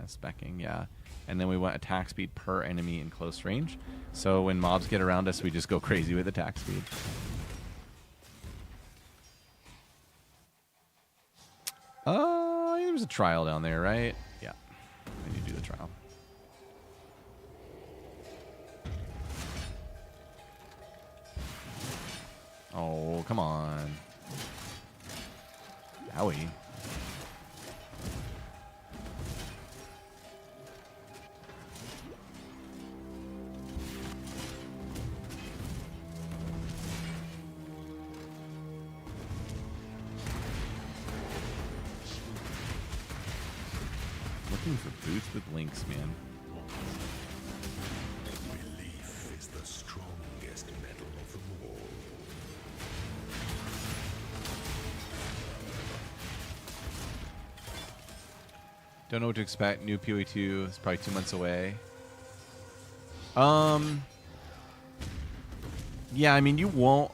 as specking, yeah. And then we want attack speed per enemy in close range. So when mobs get around us, we just go crazy with attack speed. There was a trial down there, right? Yeah. I need to do the trial. Oh, come on. Owie. Looking for boots with links, man. Belief is the strongest metal of them all. Don't know what to expect. New PoE 2 is probably 2 months away. Yeah, I mean, you won't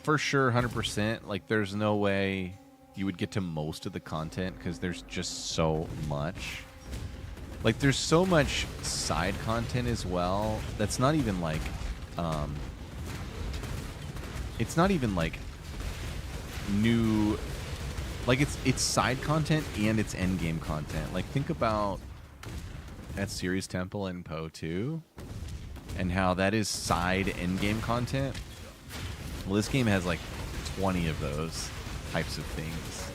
for sure 100%. Like, there's no way you would get to most of the content because there's just so much. Like, there's so much side content as well. That's not even like, it's not even like new. Like, it's side content and it's end game content. Like, think about that Ceres Temple in PoE 2 and how that is side end game content. Well, this game has like 20 of those types of things.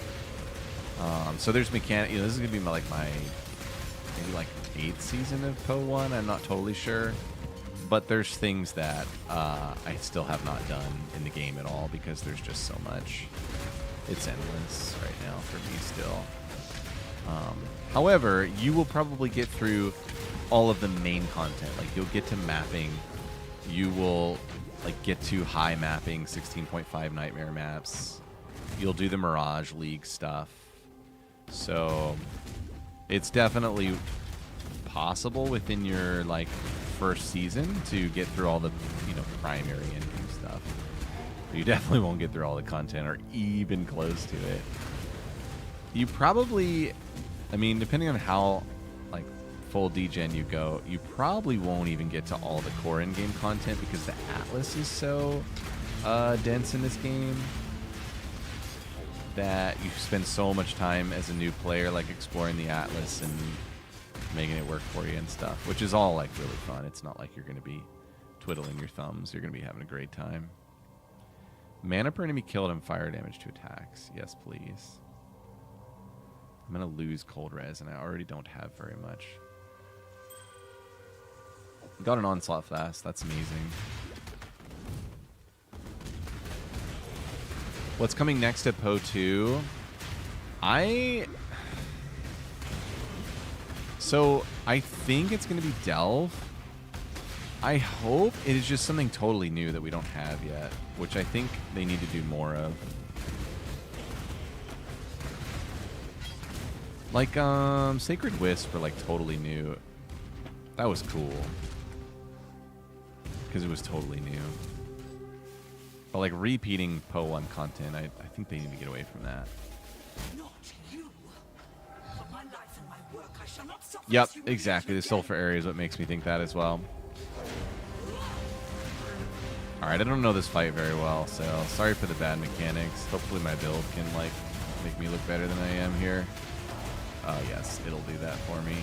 So there's mechanic. You know, this is gonna be my maybe like 8th season of PoE 1. I'm not totally sure, but there's things that I still have not done in the game at all because there's just so much. It's endless right now for me still. However, you will probably get through all of the main content. Like, you'll get to mapping. You will like get to high mapping 16.5 nightmare maps. You'll do the Mirage League stuff. So it's definitely possible within your like first season to get through all the, you know, primary and new stuff. You definitely won't get through all the content or even close to it. You probably, I mean, depending on how like full degen you go, you probably won't even get to all the core in-game content because the Atlas is so dense in this game that you spend so much time as a new player like exploring the Atlas and making it work for you and stuff, which is all like really fun. It's not like you're going to be twiddling your thumbs. You're going to be having a great time. Mana per enemy killed and fire damage to attacks. Yes, please. I'm going to lose cold res, and I already don't have very much. Got an onslaught flask. That's amazing. What's coming next at PoE 2? So, I think it's going to be Delve. I hope it is just something totally new that we don't have yet, which I think they need to do more of. Like, Sacred Wisp were, like, totally new. That was cool. Because it was totally new. But, like, repeating PoE 1 content, I think they need to get away from that. Not you. For my life and my work, I shall not suffer. Yep, exactly. The sulfur area is what makes me think that as well. Alright, I don't know this fight very well, so sorry for the bad mechanics. Hopefully my build can, like, make me look better than I am here. Oh, yes, it'll do that for me.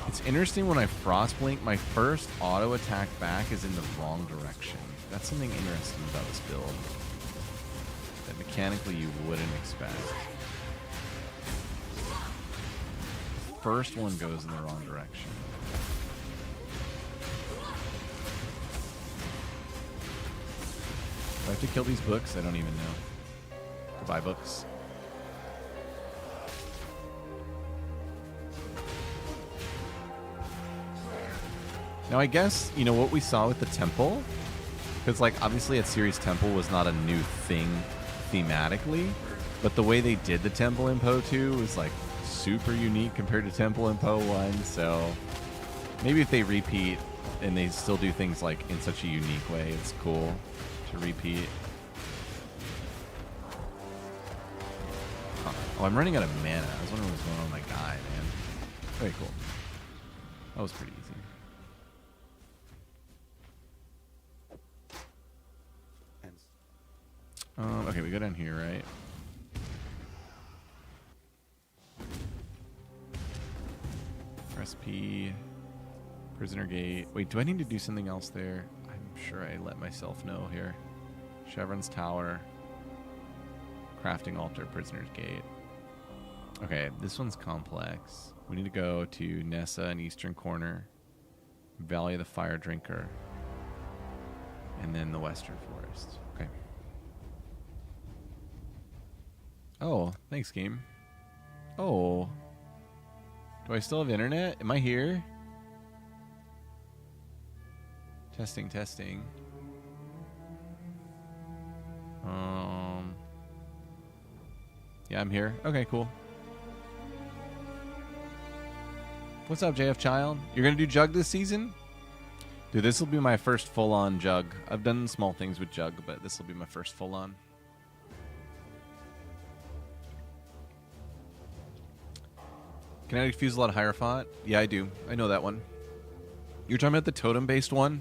It's interesting when I frost blink, my first auto attack back is in the wrong direction. That's something interesting about this build that mechanically you wouldn't expect. First one goes in the wrong direction. Do I have to kill these books? I don't even know. Goodbye, books. Now, I guess, you know, what we saw with the temple, because, like, obviously at Series Temple was not a new thing thematically, but the way they did the temple in Poe 2 was, like, super unique compared to temple in Poe 1, so maybe if they repeat and they still do things, like, in such a unique way, it's cool to repeat. Huh. Oh, I'm running out of mana. I was wondering what's going on with my guy, man. Very cool. That was pretty easy. Okay, we go down here, right? Press P. Prisoner Gate. Wait, do I need to do something else there? I'm sure I let myself know here. Chevron's Tower. Crafting Altar, Prisoner's Gate. Okay, this one's complex. We need to go to Nessa and Eastern Corner. Valley of the Fire Drinker. And then the Western Forest. Okay. Oh, thanks, game. Oh. Do I still have internet? Am I here? Testing, testing. Yeah, I'm here. Okay, cool. What's up, JF Child? You're gonna do Jug this season? Dude, this will be my first full-on Jug. I've done small things with Jug, but this will be my first full-on. Kinetic Fuse a lot of Hierophant? Yeah, I do. I know that one. You're talking about the totem-based one?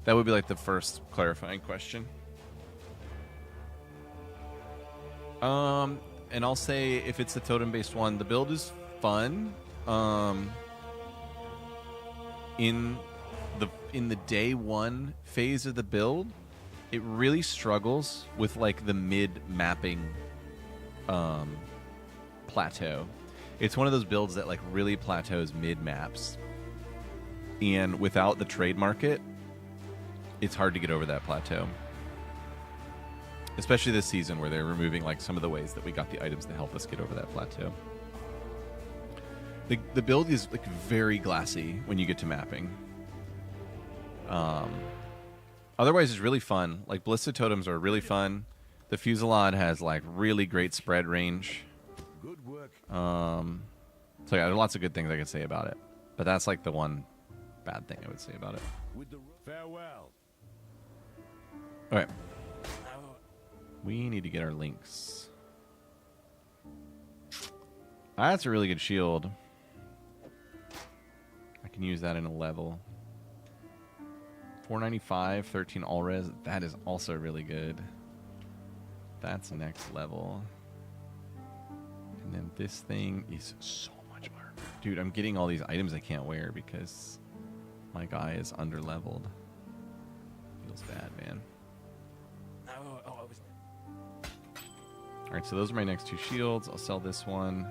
That would be like the first clarifying question. And I'll say if it's the totem-based one, the build is fun. In the day one phase of the build, it really struggles with like the mid mapping plateau. It's one of those builds that like really plateaus mid maps, and without the trade market, it's hard to get over that plateau. Especially this season where they're removing like some of the ways that we got the items to help us get over that plateau. The build is like very glassy when you get to mapping. Otherwise, it's really fun. Like Ballista Totems are really fun. The Fusillade has like really great spread range. Good work. So yeah, there's lots of good things I could say about it, but that's like the one bad thing I would say about it. With the farewell. Okay. We need to get our links. That's a really good shield. I can use that in a level. 495, 13 all res. That is also really good. That's next level. And then this thing is so much armor. Dude, I'm getting all these items I can't wear because my guy is under-leveled. Feels bad, man. Alright, so those are my next two shields. I'll sell this one.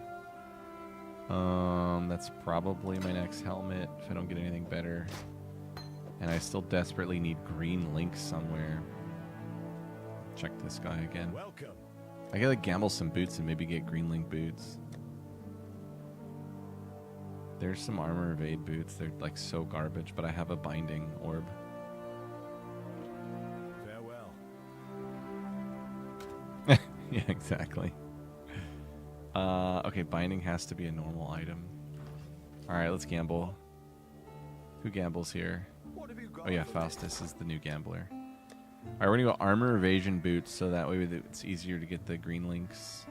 That's probably my next helmet if I don't get anything better. And I still desperately need green links somewhere. Check this guy again. Welcome. I gotta gamble some boots and maybe get green link boots. There's some armor evade boots. They're like so garbage, but I have a binding orb. Farewell. Yeah, exactly. Okay, binding has to be a normal item. Alright, let's gamble. Who gambles here? What have you got? Oh yeah, Faustus is the new gambler. Alright, we're gonna go armor evasion boots so that way it's easier to get the green links.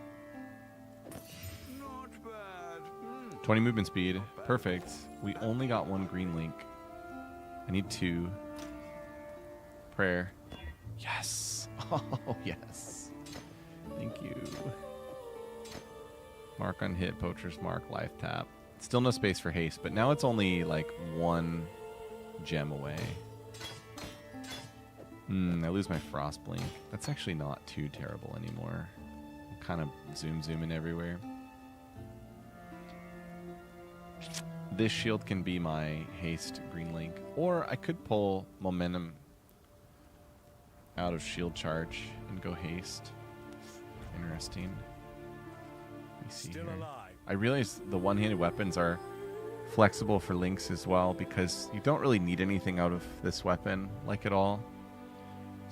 Not bad. 20 movement speed. Perfect. We only got one green link. I need 2. Prayer. Yes. Oh, yes. Thank you. Mark on hit, poacher's mark, life tap. Still no space for haste, but now it's only like 1 gem away. I lose my frost blink. That's actually not too terrible anymore. I'm kind of zooming everywhere. This shield can be my haste green link, or I could pull momentum out of shield charge and go haste. Interesting. Let me see Still here. alive. I realize the one-handed weapons are flexible for links as well, because you don't really need anything out of this weapon, like at all.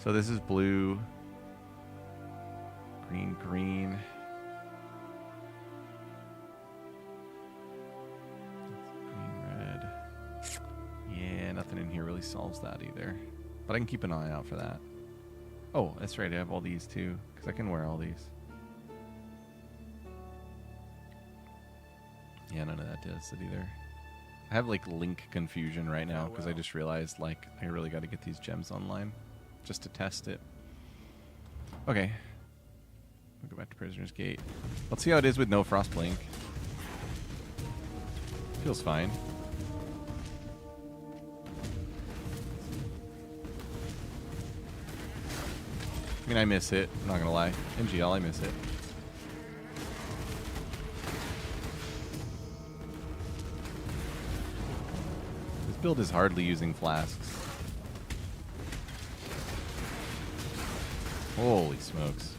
So this is blue, green, green. Green, red. Yeah, nothing in here really solves that either. But I can keep an eye out for that. Oh, that's right. I have all these too, because I can wear all these. Yeah, none of that does it either. I have like link confusion right now because I just realized like I really got to get these gems online just to test it. Okay. We'll go back to Prisoner's Gate. Let's see how it is with no frost blink. Feels fine. I mean, I miss it. I'm not gonna lie. MGL, I miss it. This build is hardly using flasks. Holy smokes.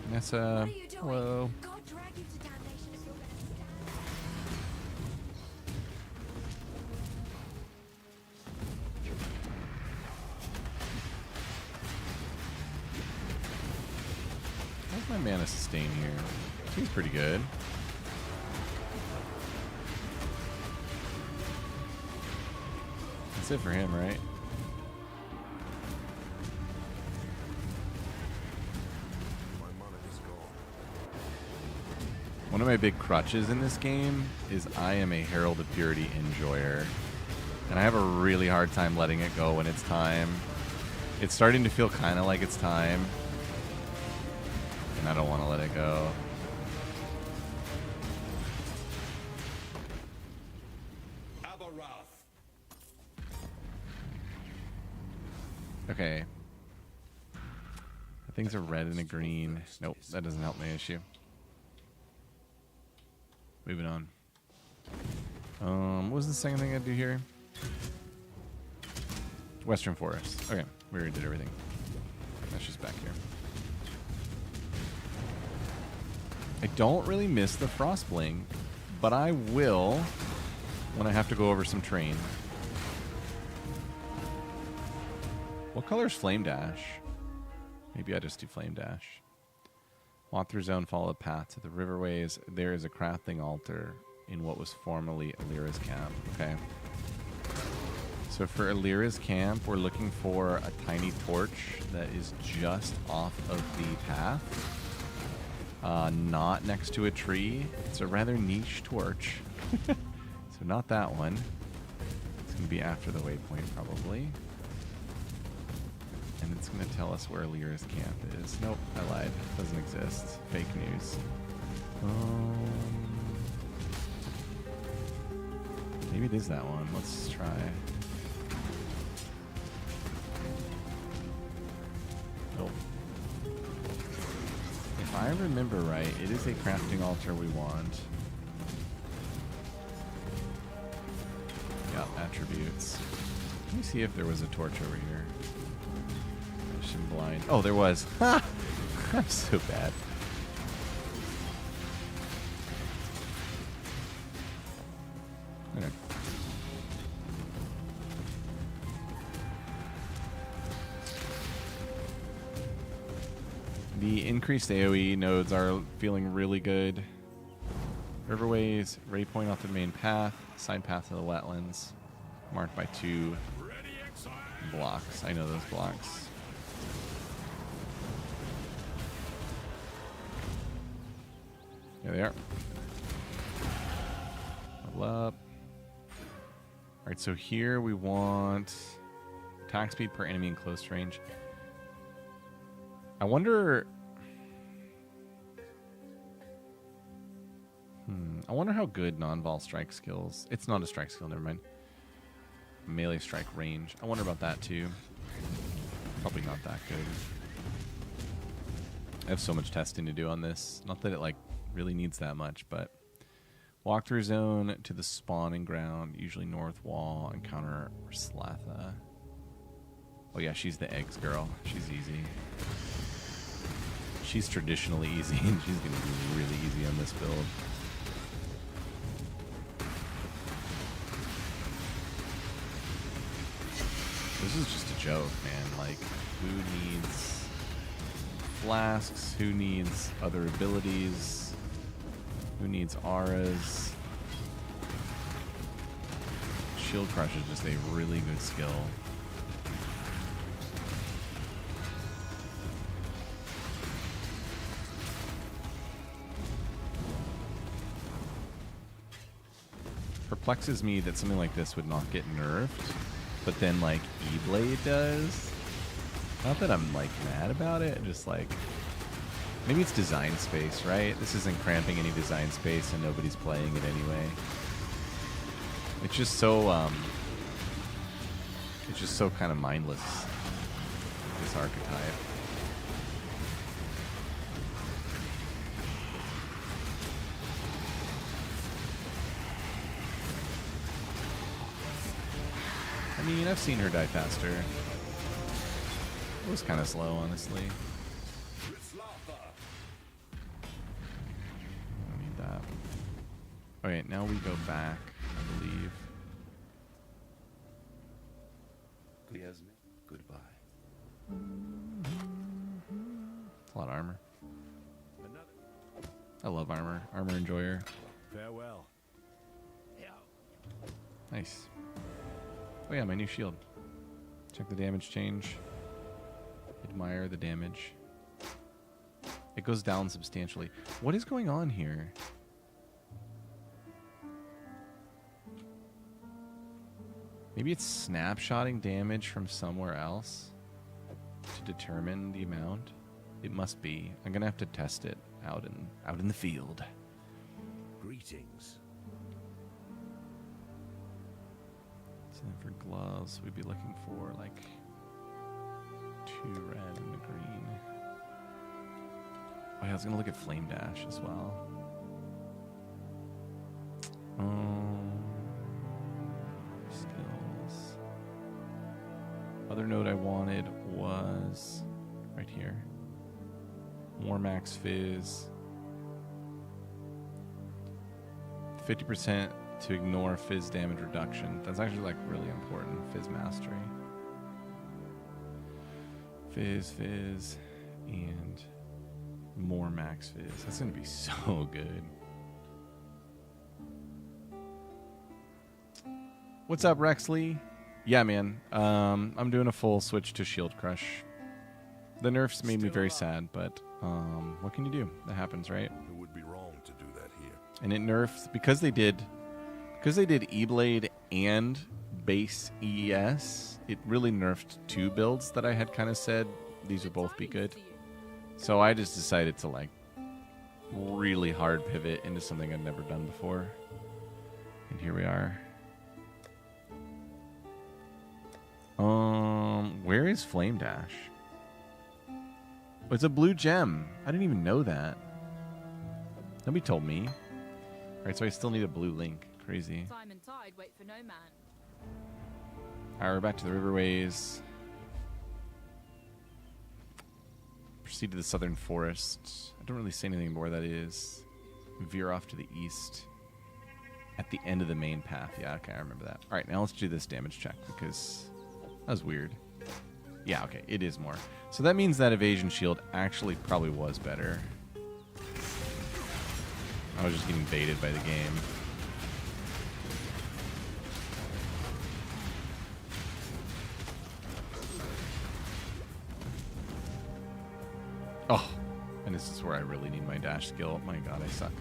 Nessa, hello. God drag you to damnation if you're gonna stand. How's my mana sustain here? Seems pretty good. That's it for him, right? My mana is gone. One of my big crutches in this game is I am a Herald of Purity enjoyer. And I have a really hard time letting it go when it's time. It's starting to feel kind of like it's time. And I don't want to let it go. Abaroth. Okay. Things are red and a green. Nope, that doesn't help my issue. Moving on. What was the second thing I do here? Western Forest. Okay, we already did everything. That's just back here. I don't really miss the frost blink, but I will when I have to go over some terrain. What color is Flame Dash? Maybe I just do Flame Dash. Walk through zone, follow the path to the riverways. There is a crafting altar in what was formerly Alira's camp. Okay. So for Alira's camp, we're looking for a tiny torch that is just off of the path. Not next to a tree. It's a rather niche torch. So not that one. It's going to be after the waypoint, probably. And it's going to tell us where Alira's camp is. Nope, I lied. It doesn't exist. Fake news. Maybe it is that one. Let's try. Nope. If I remember right, it is a crafting altar we want. Yeah, attributes. Let me see if there was a torch over here. Mission blind. Oh, there was. Ha! I'm so bad. Okay. The increased AoE nodes are feeling really good. Riverways, ray point off the main path, side path to the wetlands, marked by 2. Ready, exile. blocks. I know those blocks. There they are. Level up. Alright, so here we want attack speed per enemy in close range. I wonder... I wonder how good non-vol strike skills... It's not a strike skill, never mind. Melee strike range. I wonder about that too. Probably not that good. I have so much testing to do on this. Not that it like really needs that much, but walkthrough zone to the spawning ground, usually north wall, encounter Slatha. Oh yeah, she's the eggs girl. She's easy. She's traditionally easy, and she's gonna be really easy on this build. This is just a joke, man. Like, who needs flasks? Who needs other abilities? Who needs auras? Shield Crush is just a really good skill. Perplexes me that something like this would not get nerfed. But then, like, E-Blade does. Not that I'm, like, mad about it. Just, like, maybe it's design space, right? This isn't cramping any design space and nobody's playing it anyway. It's just so kind of mindless, this archetype. I mean, I've seen her die faster. It was kind of slow, honestly. I don't need that. Okay, now we go back, I believe. Goodbye. It's a lot of armor. I love armor. Armor enjoyer. Farewell. Nice. Oh yeah, my new shield. Check the damage change. Admire the damage. It goes down substantially. What is going on here? Maybe it's snapshotting damage from somewhere else to determine the amount. It must be. I'm gonna have to test it out in the field. Greetings. So then for gloves, we'd be looking for like 2 red and a green. Oh yeah, I was gonna look at Flame Dash as well. Skills. Other note I wanted was right here. More max fizz. 50% to ignore fizz damage reduction. That's actually like really important. Fizz mastery. Fizz, and more max fizz. That's gonna be so good. What's up, Rexley? Yeah, man. I'm doing a full switch to Shield Crush. The nerfs made me very sad, but what can you do? That happens, right? It would be wrong to do that here. And it nerfed because they did E-Blade and base EES. It really nerfed 2 builds that I had kind of said these would both be good. So I just decided to like really hard pivot into something I'd never done before. And here we are. Where is Flame Dash? Oh, it's a blue gem. I didn't even know that. Nobody told me. Alright, so I still need a blue link. Crazy. Time and tide wait for no man. Alright, we're back to the riverways. Proceed to the southern forest. I don't really say anything more where that is. Veer off to the east. At the end of the main path. Yeah, okay, I remember that. Alright, now let's do this damage check because that was weird. Yeah, okay, it is more. So that means that evasion shield actually probably was better. I was just getting baited by the game. Oh, and this is where I really need my dash skill. My god, I suck.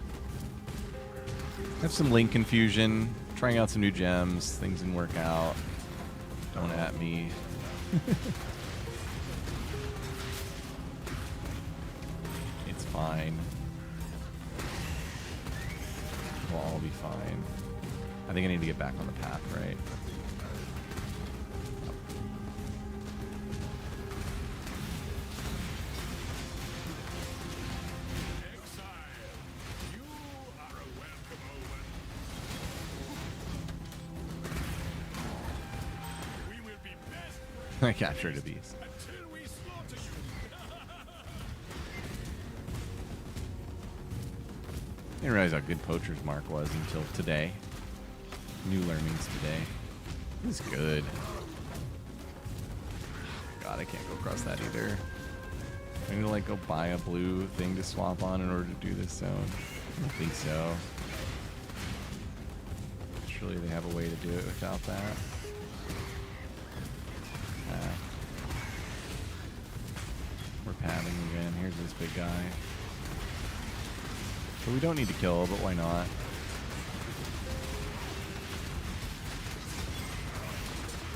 I have some link confusion. Trying out some new gems. Things didn't work out. Don't at me. It's fine. We'll all be fine. I think I need to get back on the path, right? I captured a beast. I didn't realize how good Poacher's Mark was until today. New learnings today. This is good. God, I can't go across that either. I need to like go buy a blue thing to swap on in order to do this zone. I don't think so. Surely they have a way to do it without that. We're padding again. Here's this big guy. So we don't need to kill, but why not?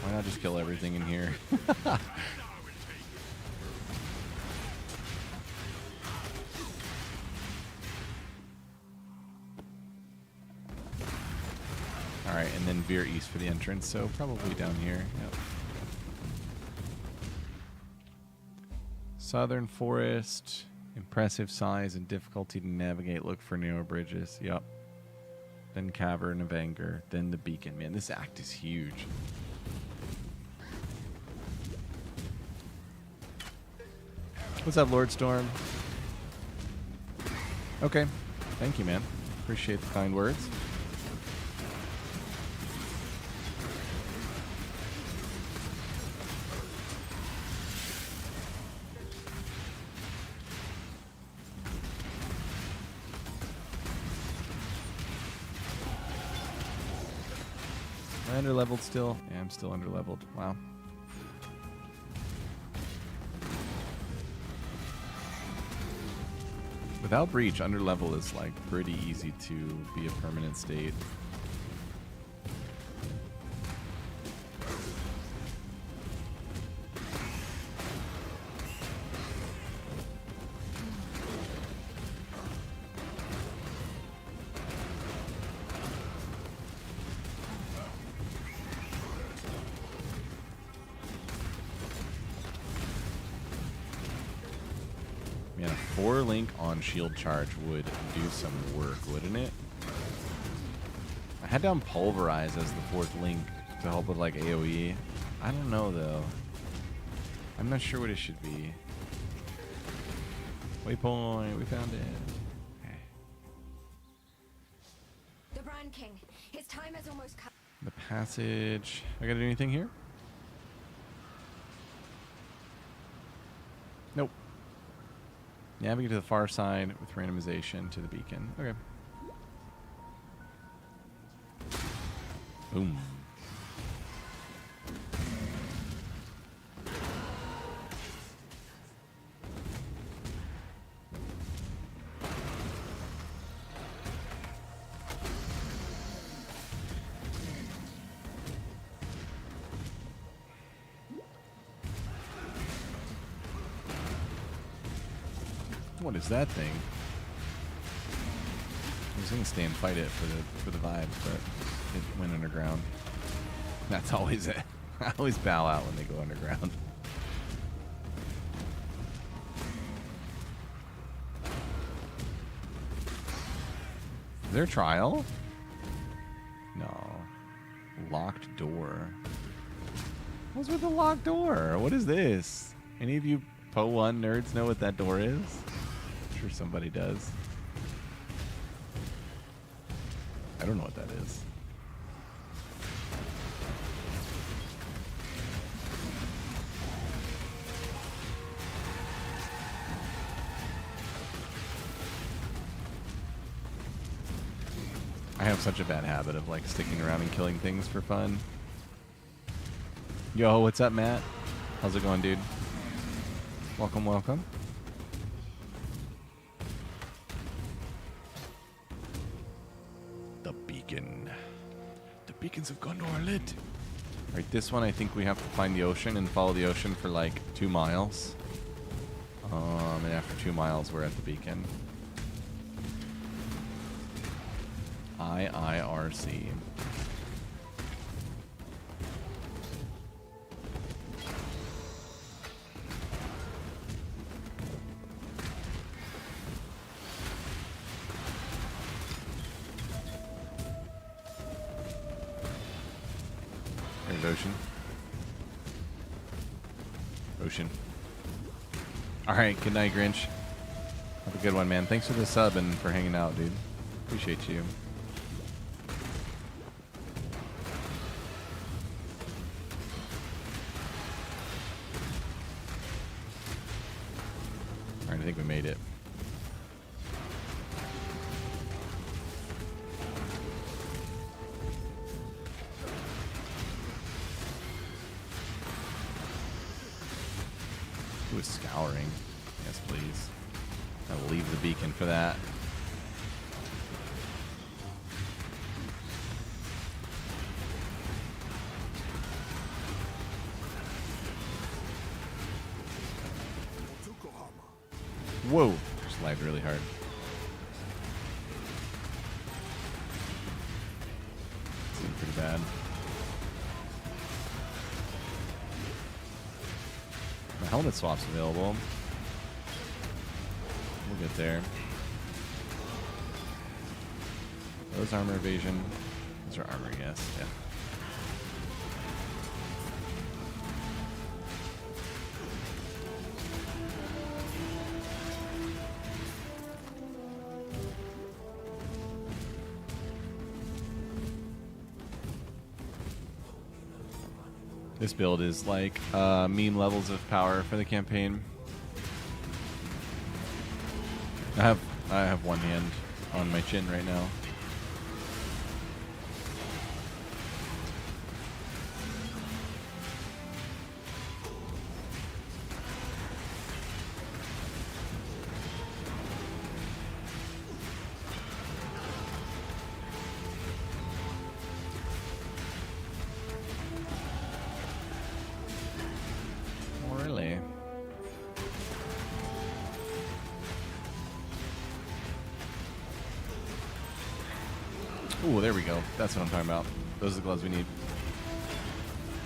Why not just kill everything in here? Alright, and then veer east for the entrance, so probably down here. Yep. Southern Forest, impressive size and difficulty to navigate. Look for narrow bridges. Yep. Then Cavern of Anger. Then the Beacon. Man, this act is huge. What's up, Lord Storm? Okay. Thank you, man. Appreciate the kind words. Underleveled still? Yeah, I'm still underleveled. Wow. Without Breach, underlevel is like pretty easy to be a permanent state. Man, a 4-link on shield charge would do some work, wouldn't it? I had down Pulverize as the 4th link to help with like AoE. I don't know though. I'm not sure what it should be. Waypoint, we found it. Okay. The Brand King. His time has almost come. The passage. I gotta do anything here? Nope. Navigate to the far side with randomization to the beacon. Okay. Boom. What is that thing? I was gonna stay and fight it for the vibes, but it went underground. That's always it. I always bow out when they go underground. Is there a trial? No. Locked door. What's with the locked door? What is this? Any of you Po 1 nerds know what that door is? I'm sure somebody does. I don't know what that is. I have such a bad habit of like sticking around and killing things for fun. Yo, what's up, Matt? How's it going, dude? Welcome, welcome. Beacons of Gondor are lit. Alright, this one I think we have to find the ocean and follow the ocean for like 2 miles. And after 2 miles, we're at the beacon. IIRC. There's ocean. Ocean. Alright, good night, Grinch. Have a good one, man. Thanks for the sub and for hanging out, dude. Appreciate you. Alright, I think we made it. Ooh, scouring. Yes, please. I'll leave the beacon for that. Whoa! Just lagged really hard. Seemed pretty bad. The helmet swap's available. We'll get there. Those armor evasion. Those are armor, yes. Yeah. This build is like meme levels of power for the campaign. I have one hand on my chin right now. Really? Ooh, there we go. That's what I'm talking about. Those are the gloves we need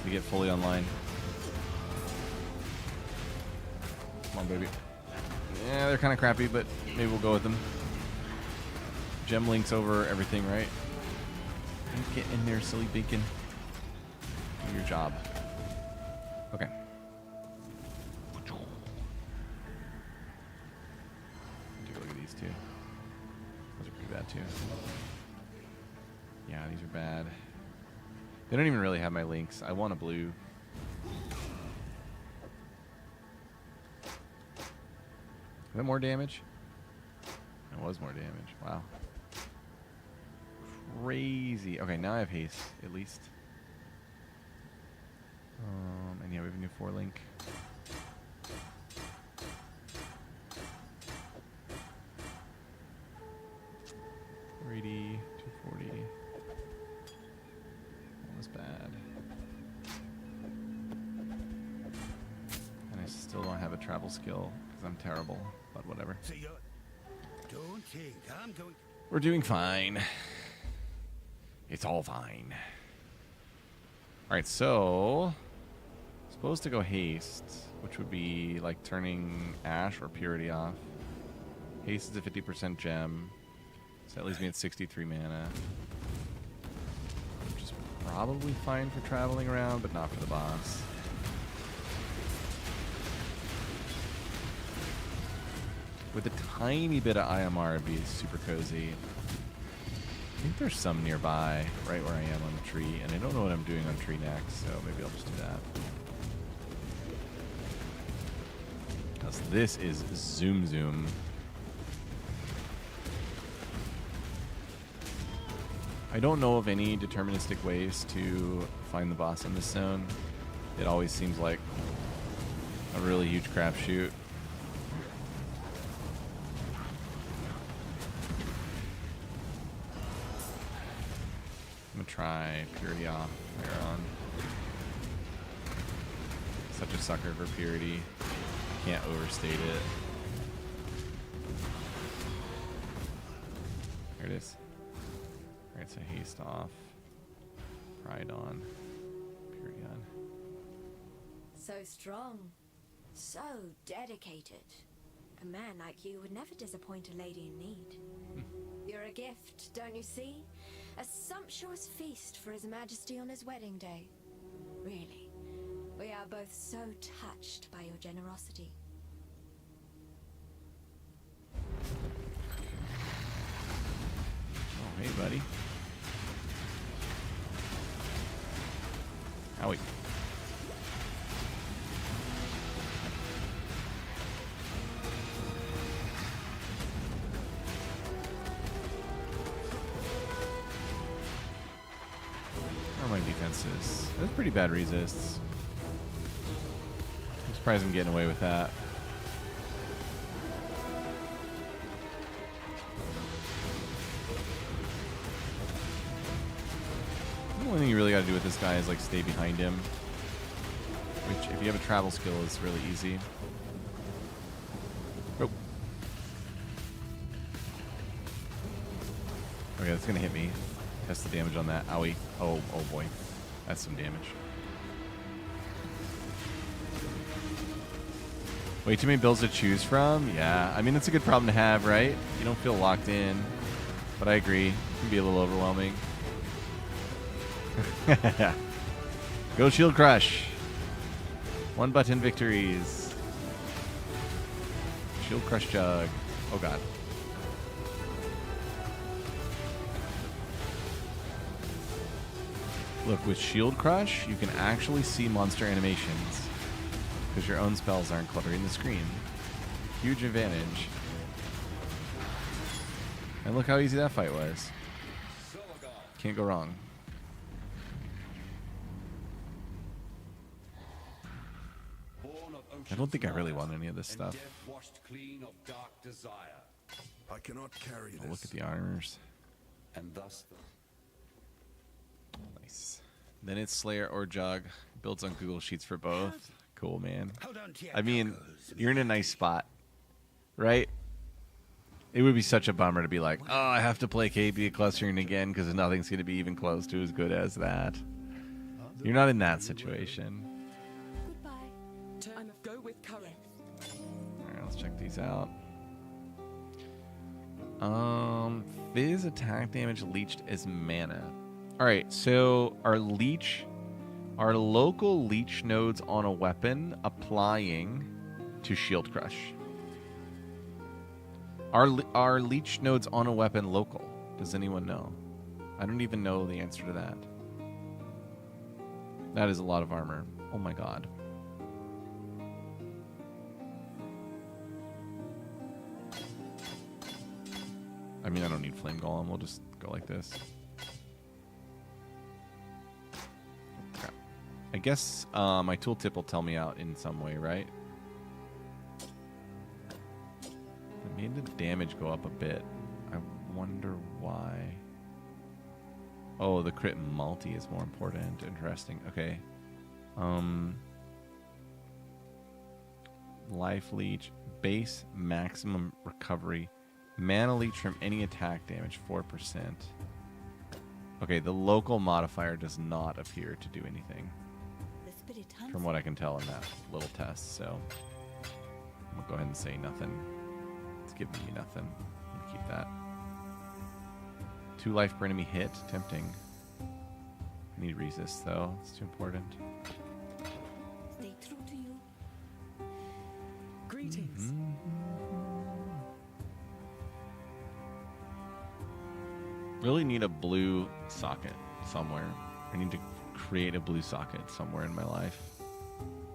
to get fully online. Come on, baby. Yeah, they're kind of crappy, but maybe we'll go with them. Gem links over everything, right? Get in there, silly beacon. Do your job. Okay. Take a look at these two. Those are pretty bad too. Yeah, these are bad. They don't even really have my links. I want a blue. Is that more damage? That was more damage. Wow. Crazy. Okay, now I have haste, at least. And yeah, we have a new 4-link. $380, $240. That was bad. And I still don't have a travel skill because I'm terrible, but whatever. Don't think I'm going. We're doing fine. It's all fine. Alright, so supposed to go haste, which would be like turning Ash or Purity off. Haste is a 50% gem. So that leaves me at 63 mana. Which is probably fine for traveling around, but not for the boss. With a tiny bit of IMR, it'd be super cozy. I think there's some nearby, right where I am on the tree, and I don't know what I'm doing on tree next, so maybe I'll just do that. Because this is Zoom Zoom. I don't know of any deterministic ways to find the boss in this zone. It always seems like a really huge crapshoot. I'm gonna try Purity off Aeron. Such a sucker for Purity. Can't overstate it. There it is. Alright, so haste off. Pride on. Purity on. So strong. So dedicated. A man like you would never disappoint a lady in need. You're a gift, don't you see? A sumptuous feast for His Majesty on his wedding day. Really, we are both so touched by your generosity. Oh, hey, buddy. Owie. My defenses. That's pretty bad resists. I'm surprised I'm getting away with that. The only thing you really got to do with this guy is like stay behind him, which if you have a travel skill is really easy. Oh. Okay, that's gonna hit me. Test the damage on that. Owie. Oh boy. That's some damage. Way too many builds to choose from? Yeah. I mean, it's a good problem to have, right? You don't feel locked in. But I agree. It can be a little overwhelming. Go Shield Crush. 1 button victories. Shield Crush Jug. Oh, God. Look, with Shield Crush, you can actually see monster animations because your own spells aren't cluttering the screen. Huge advantage. And look how easy that fight was. Can't go wrong. I don't think I really want any of this stuff. I cannot carry this. Oh, look at the armors. And thus Nice. Then it's Slayer or Jug. Builds on Google Sheets for both. Cool, man. I mean, you're in a nice spot, right? It would be such a bummer to be like, oh, I have to play KB clustering again because nothing's going to be even close to as good as that. You're not in that situation. Goodbye. Turn of go with current. All right, let's check these out. Fizz attack damage leached as mana. All right, so our local leech nodes on a weapon applying to Shield Crush. Are leech nodes on a weapon local? Does anyone know? I don't even know the answer to that. That is a lot of armor. Oh my god. I mean, I don't need Flame Golem. We'll just go like this. Crap. I guess my tooltip will tell me out in some way, right? It made the damage go up a bit. I wonder why. Oh, the crit multi is more important. Interesting. Okay. Life leech, base maximum recovery, mana leech from any attack damage 4%. Okay, the local modifier does not appear to do anything, from what I can tell in that little test. So I'm gonna go ahead and say nothing. It's giving me nothing. I'm gonna keep that. 2 life per enemy hit. Tempting. I need resist though. It's too important. Stay true to you. Greetings. Really need a blue socket somewhere. I need to create a blue socket somewhere in my life.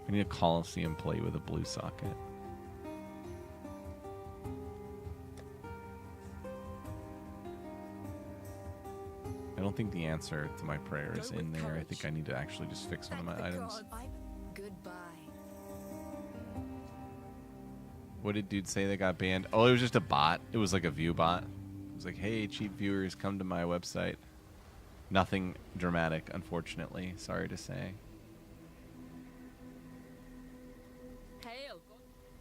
I need a Coliseum play with a blue socket. I don't think the answer to my prayer is in there. I think I need to actually just fix one of my items. Goodbye. What did dude say they got banned? Oh, it was just a bot. It was like a view bot. It was like, hey, cheap viewers, come to my website. Nothing dramatic, unfortunately. Sorry to say. Hail.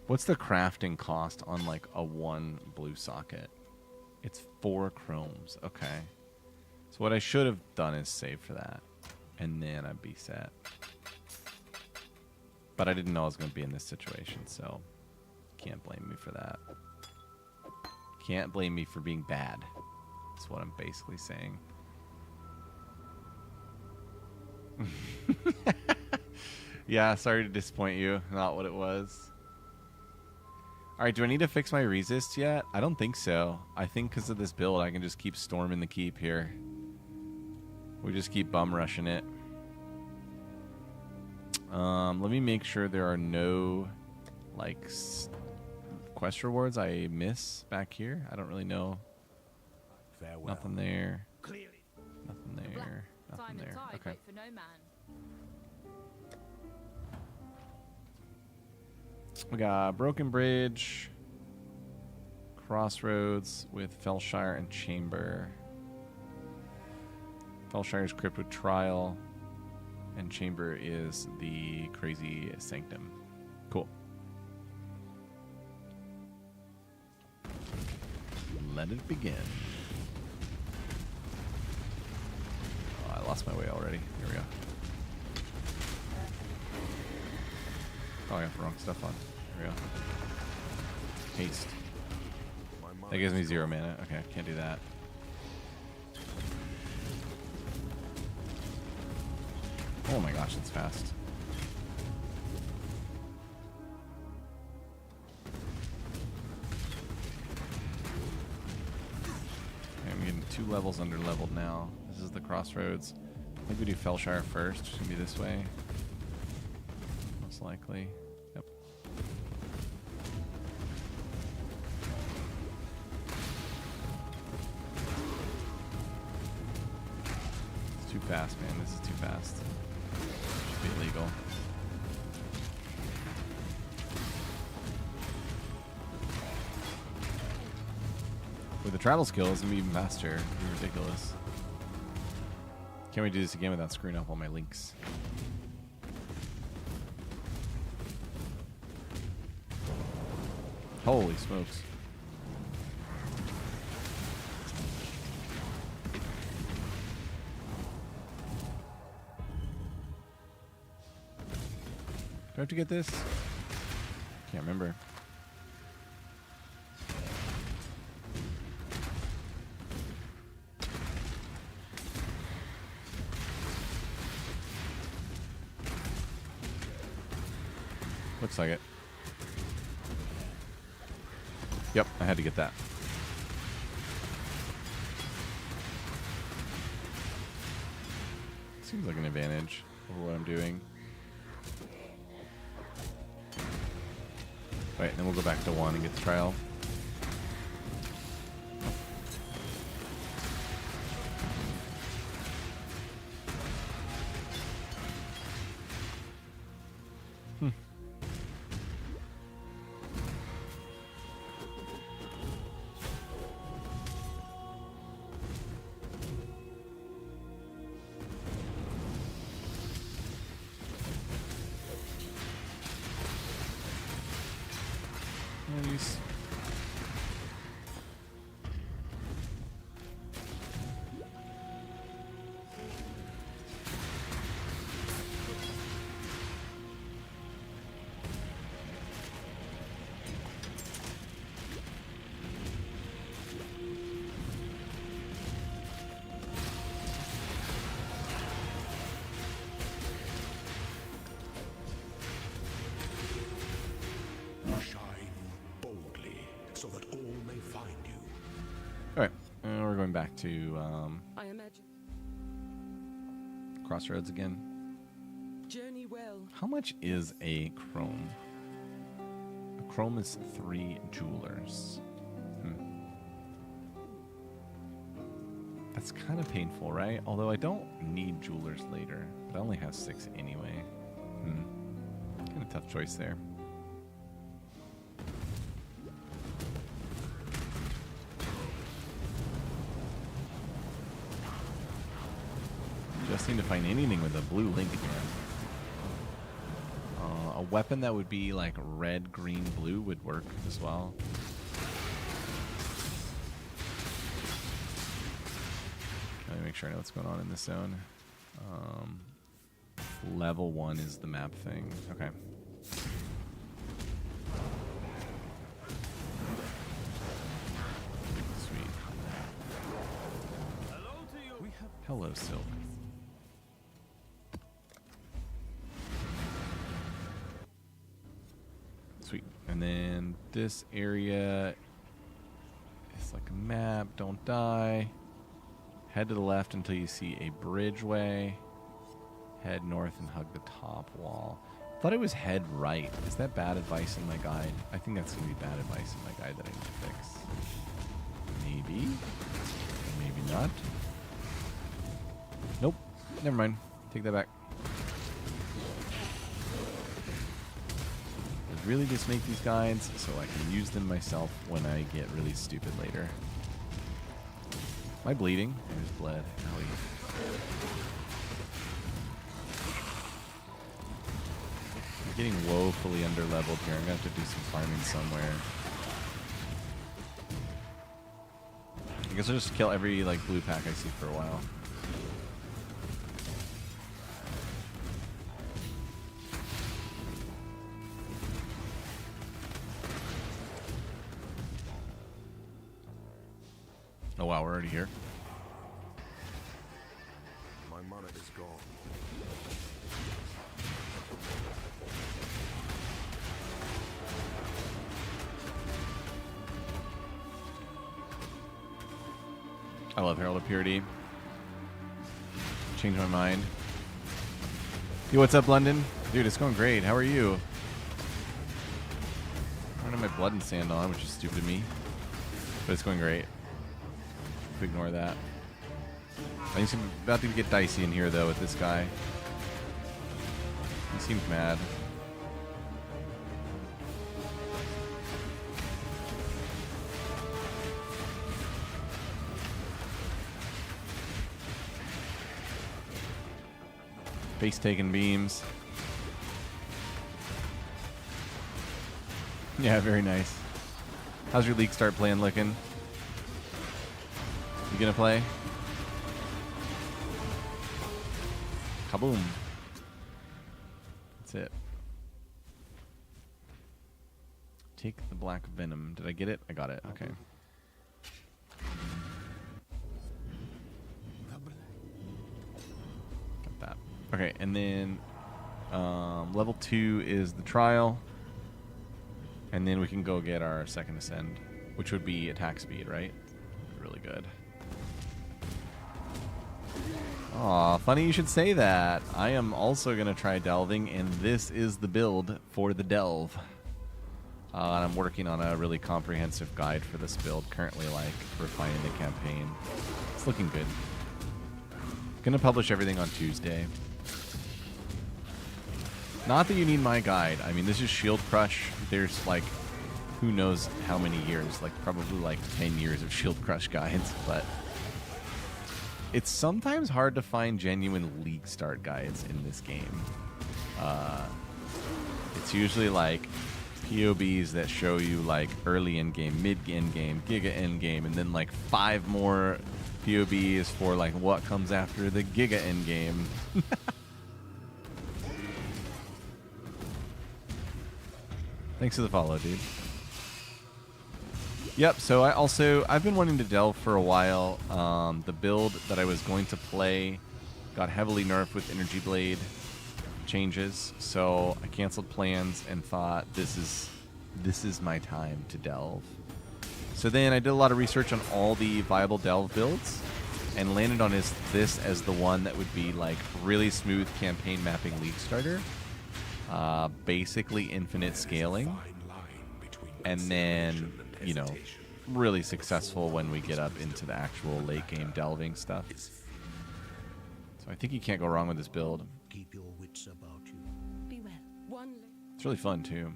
What's the crafting cost on like a 1 blue socket? It's 4 chromes. Okay. So what I should have done is save for that. And then I'd be set. But I didn't know I was going to be in this situation, so can't blame me for that. Can't blame me for being bad. That's what I'm basically saying. Yeah, sorry to disappoint you. Not what it was. Alright, do I need to fix my resist yet? I don't think so. I think because of this build, I can just keep storming the keep here. We just keep bum rushing it. Let me make sure there are no, like, quest rewards I miss back here. I don't really know. Farewell. Nothing there. Clearly. Nothing there. Nothing Time and there. tide Okay. wait for no man. We got Broken Bridge, Crossroads with Felshire and Chamber. Felshire's Crypt with Trial, and Chamber is the Crazy Sanctum. Cool. Let it begin. Oh, I lost my way already. Here we go. Oh, I got the wrong stuff on. There we go. Haste. That gives me 0 mana. Okay, can't do that. Oh my gosh, it's fast. Okay, I'm getting 2 levels under leveled now. This is the Crossroads. I think we do Felshire first. It's gonna be this way. Most likely. Yep. It's too fast, man. This is too fast. Should be illegal. With the travel skills, I'm even faster. It'd be ridiculous. Can't we do this again without screwing up all my links? Holy smokes. Do I have to get this? Can't remember. Looks like it. Yep, I had to get that. Seems like an advantage over what I'm doing. Right, and then we'll go back to 1 and get the trial. Nice. Shine boldly, so that all may find you. Alright, we're going back to I imagine. Crossroads again. Journey well. How much is a chrome? A chrome is 3 jewelers. That's kind of painful, right? Although I don't need jewelers later, but I only have 6 anyway. Kind of tough choice there. Just need to find anything with a blue link, man. A weapon that would be like red, green, blue would work as well. Let me make sure I know what's going on in this zone. Level 1 is the map thing. Okay. Sweet. Hello, Silk. Sweet. And then this area is like a map. Don't die. Head to the left until you see a bridgeway. Head north and hug the top wall. Thought it was head right. Is that bad advice in my guide? I think that's going to be bad advice in my guide that I need to fix. Maybe. Maybe not. Nope. Never mind. Take that back. I really just make these guides so I can use them myself when I get really stupid later. Am I bleeding? I just bled. Owie. I'm getting woefully underleveled here. I'm going to have to do some farming somewhere. I guess I'll just kill every like blue pack I see for a while. Oh wow, we're already here. My mana is gone. I love Herald of Purity. Changed my mind. Yo, what's up, London? Dude, it's going great. How are you? I don't have my blood and sand on, which is stupid of me. But it's going great. Ignore that. I think it's about to get dicey in here, though, with this guy. He seems mad. Face taking beams. Yeah, very nice. How's your league start playing looking? You gonna play? Kaboom. That's it. Take the black venom. Did I get it? I got it. Okay. Got that. Okay, and then level 2 is the trial. And then we can go get our second ascend, which would be attack speed, right? Really good. Aw, funny you should say that. I am also going to try delving, and this is the build for the delve. And I'm working on a really comprehensive guide for this build, currently like refining the campaign. It's looking good. Gonna publish everything on Tuesday. Not that you need my guide. I mean, this is Shield Crush. There's like, who knows how many years, like probably like 10 years of Shield Crush guides, but it's sometimes hard to find genuine league start guides in this game. It's usually like POBs that show you like early end game, mid end game, giga end game, and then like 5 more POBs for like what comes after the giga end game. Thanks for the follow, dude. Yep, so I've been wanting to delve for a while. The build that I was going to play got heavily nerfed with Energy Blade changes, so I canceled plans and thought this is my time to delve. So then I did a lot of research on all the viable delve builds and landed on this as the one that would be like really smooth campaign mapping league starter. Basically infinite scaling, and then, you know, really successful when we get up into the actual late game delving stuff. So I think you can't go wrong with this build. Keep your wits about you. Be well. One It's really fun too.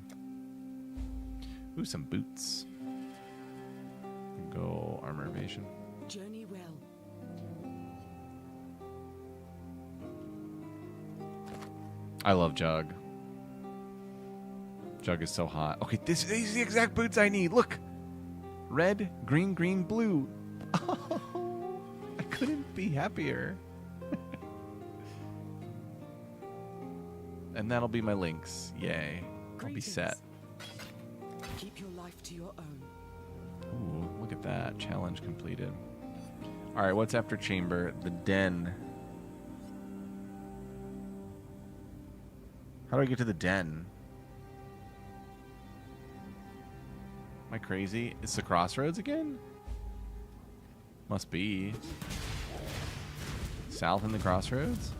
Ooh, some boots. Go armor evasion. journey well. I love Jug. Jug is so hot. Okay, these are the exact boots I need. Look. Red, green, green, blue. Oh, I couldn't be happier. And that'll be my links. Yay. I'll be set. Keep your life to your own. Ooh, look at that. Challenge completed. Alright, what's after chamber? The den. How do I get to the den? Am I crazy? It's the crossroads again? Must be. South in the crossroads?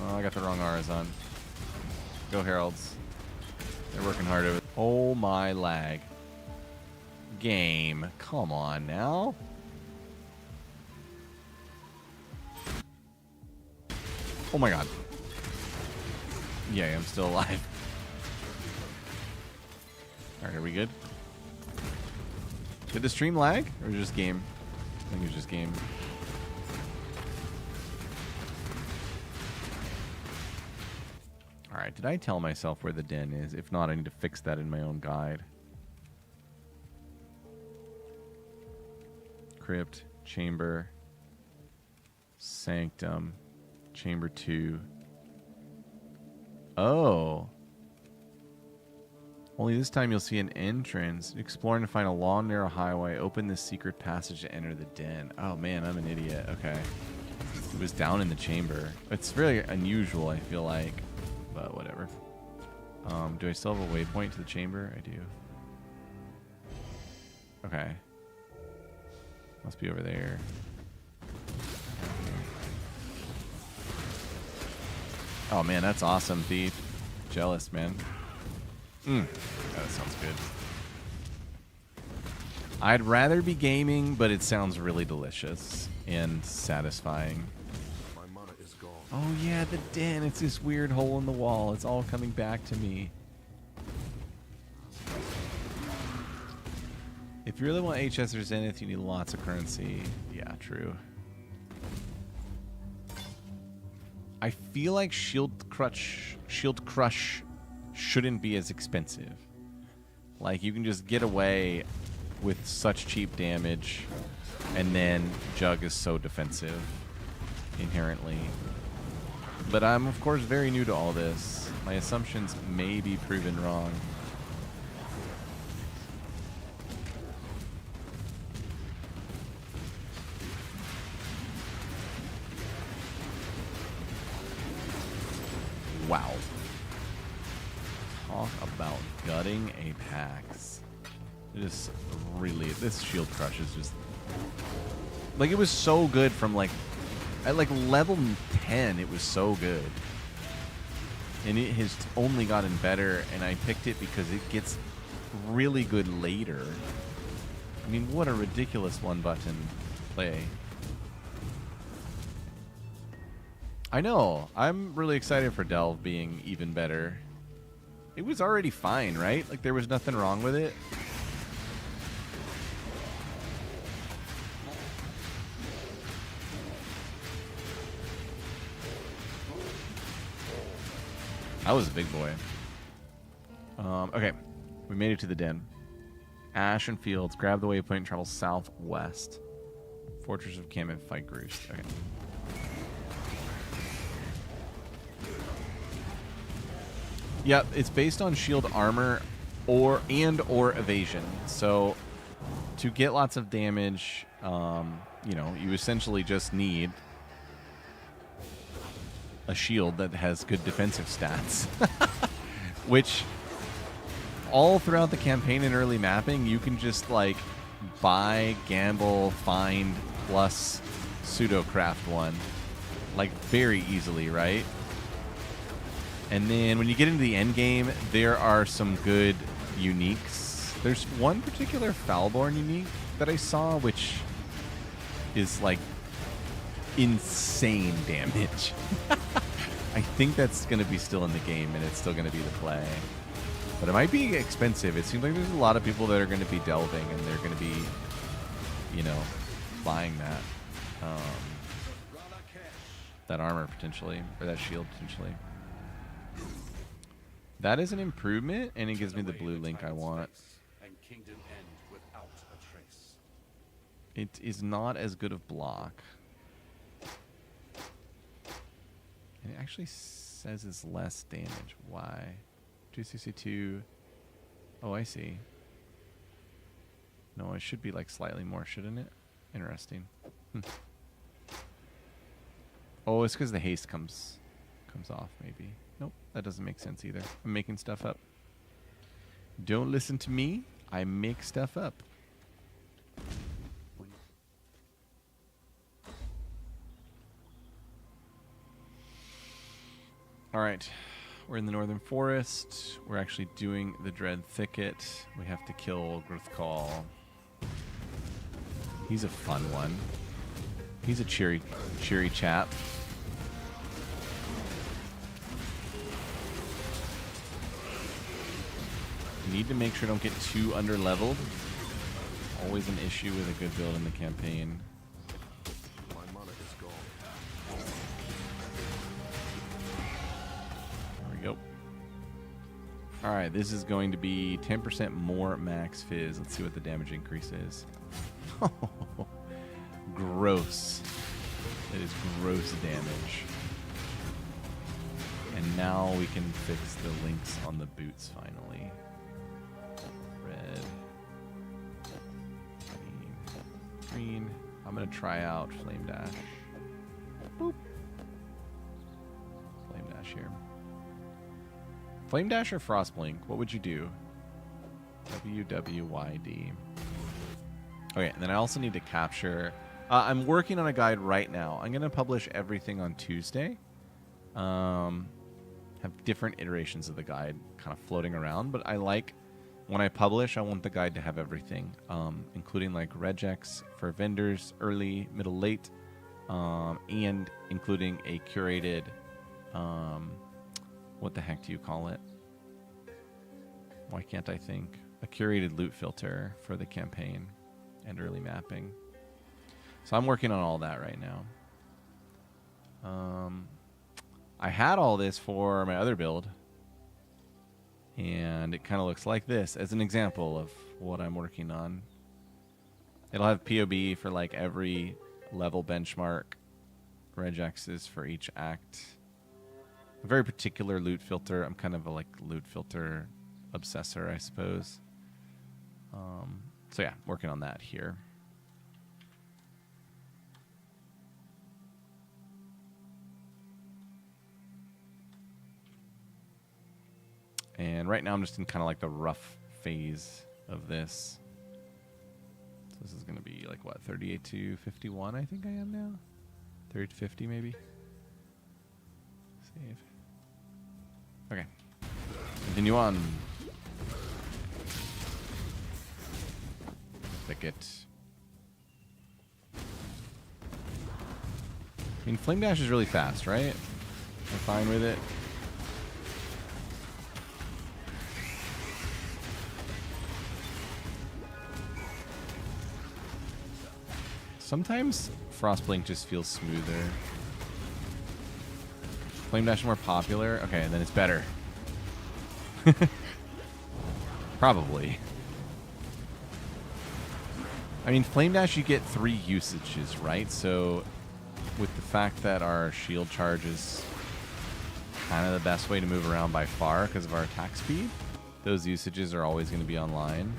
Oh, I got the wrong R's on. Go Heralds. They're working hard over. Oh my lag. Game. Come on now. Oh my god. Yay, I'm still alive. Alright, are we good? Did the stream lag? Or just game? I think it was just game. Alright, did I tell myself where the den is? If not, I need to fix that in my own guide. Crypt, chamber, sanctum, chamber 2. Oh. Only this time you'll see an entrance. Explore and find a long, narrow highway. Open this secret passage to enter the den. Oh man, I'm an idiot. Okay. It was down in the chamber. It's really unusual, I feel like. But whatever. Do I still have a waypoint to the chamber? I do. Okay. Must be over there. Oh man, that's awesome, Thief. Jealous, man. Yeah, that sounds good. I'd rather be gaming, but it sounds really delicious and satisfying. My mana is gone. Oh yeah, the den. It's this weird hole in the wall. It's all coming back to me. If you really want HS or Zenith, you need lots of currency. Yeah, true. I feel like Shield Crush shouldn't be as expensive. Like, you can just get away with such cheap damage, and then Jug is so defensive inherently. But I'm, of course, very new to all this. My assumptions may be proven wrong. Wow. Talk about gutting a Pax. It is really... This Shield Crush is just... Like, it was so good from, like... At, like, level 10, it was so good. And it has only gotten better, and I picked it because it gets really good later. I mean, what a ridiculous one-button play. I know. I'm really excited for Delve being even better. It was already fine, right? Like, there was nothing wrong with it. I was a big boy. Okay. We made it to the den. Ash and Fields. Grab the waypoint and travel southwest. Fortress of Kamen, fight Groost. Okay. Yep, it's based on shield armor or evasion. So to get lots of damage, you know, you essentially just need a shield that has good defensive stats. Which all throughout the campaign and early mapping, you can just like buy, gamble, find, plus pseudo craft one. Like very easily, right? And then when you get into the end game, there are some good uniques. There's one particular Foulborn unique that I saw, which is like insane damage. I think that's going to be still in the game, and it's still going to be the play. But it might be expensive. It seems like there's a lot of people that are going to be delving, and they're going to be, you know, buying that. that armor potentially, or that shield potentially. That is an improvement, and it gives me the blue link I want. And kingdom end without a trace. It is not as good of block. And it actually says it's less damage. Why? 262. Oh, I see. No, it should be like slightly more, shouldn't it? Interesting. Oh, it's because the haste comes off, maybe. Nope, that doesn't make sense either. I'm making stuff up. Don't listen to me. I make stuff up. All right, we're in the Northern Forest. We're actually doing the Dread Thicket. We have to kill Grithcall. He's a fun one. He's a cheery chap. Need to make sure I don't get too under-leveled. Always an issue with a good build in the campaign. My mana is gone. There we go. Alright, this is going to be 10% more max fizz. Let's see what the damage increase is. Gross. That is gross damage. And now we can fix the links on the boots finally. Red. Green. I'm going to try out Flame Dash. Boop. Flame Dash here. Flame Dash or Frostblink? What would you do? WWYD. Okay, and then I also need to capture... I'm working on a guide right now. I'm going to publish everything on Tuesday. Have different iterations of the guide kind of floating around, but I like... When I publish, I want the guide to have everything, including like regex for vendors, early, middle, late, and including a curated, what the heck do you call it? Why can't I think? A curated loot filter for the campaign and early mapping. So I'm working on all that right now. I had all this for my other build. And it kind of looks like this as an example of what I'm working on. It'll have POB for like every level benchmark, regexes for each act. A very particular loot filter. I'm kind of a like loot filter obsessor, I suppose. So yeah, working on that here. And right now I'm just in kind of like the rough phase of this. So this is going to be like, what, 38 to 51 I think I am now? 30 to 50 maybe? Save. Okay. Continue on. Thicket. I mean, Flame Dash is really fast, right? I'm fine with it. Sometimes Frostblink just feels smoother. Flame Dash more popular? Okay, then it's better. Probably. I mean, Flame Dash, you get 3 usages, right? So, with the fact that our shield charge is kind of the best way to move around by far because of our attack speed, those usages are always going to be online.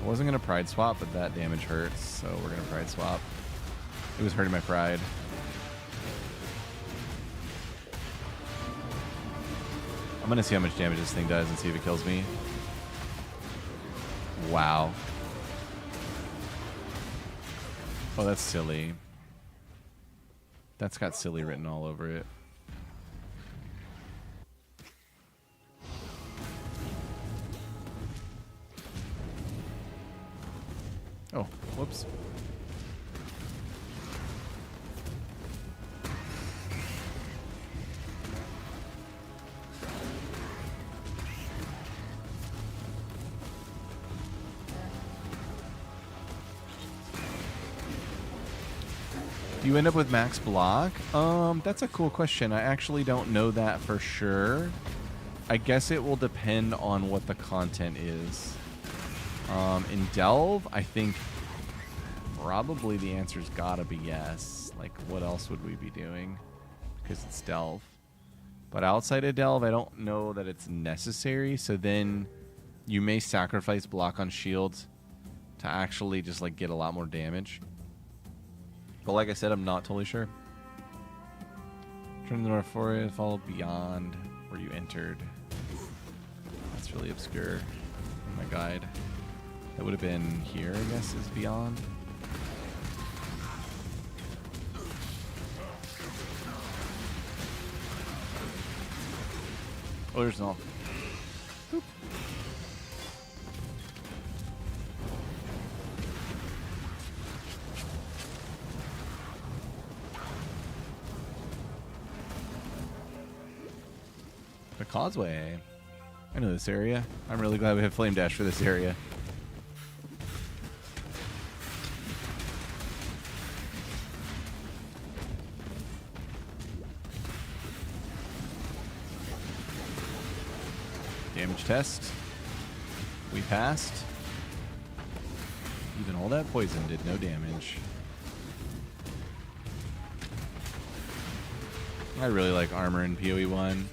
I wasn't going to pride swap, but that damage hurts, so we're going to pride swap. It was hurting my pride. I'm going to see how much damage this thing does and see if it kills me. Wow. Oh, that's silly. That's got silly written all over it. Oh, whoops. Do you end up with max block? That's a cool question. I actually don't know that for sure. I guess it will depend on what the content is. In Delve, I think probably the answer's gotta be yes. Like, what else would we be doing? Because it's Delve. But outside of Delve, I don't know that it's necessary. So then you may sacrifice block on shields to actually just like get a lot more damage. But like I said, I'm not totally sure. Turn the north forest, follow beyond where you entered. That's really obscure in my guide. That would have been here, I guess, is beyond. Oh, there's no. Boop. The causeway. I know this area. I'm really glad we have Flame Dash for this area. Damage test. We passed. Even all that poison did no damage. I really like armor in PoE 1.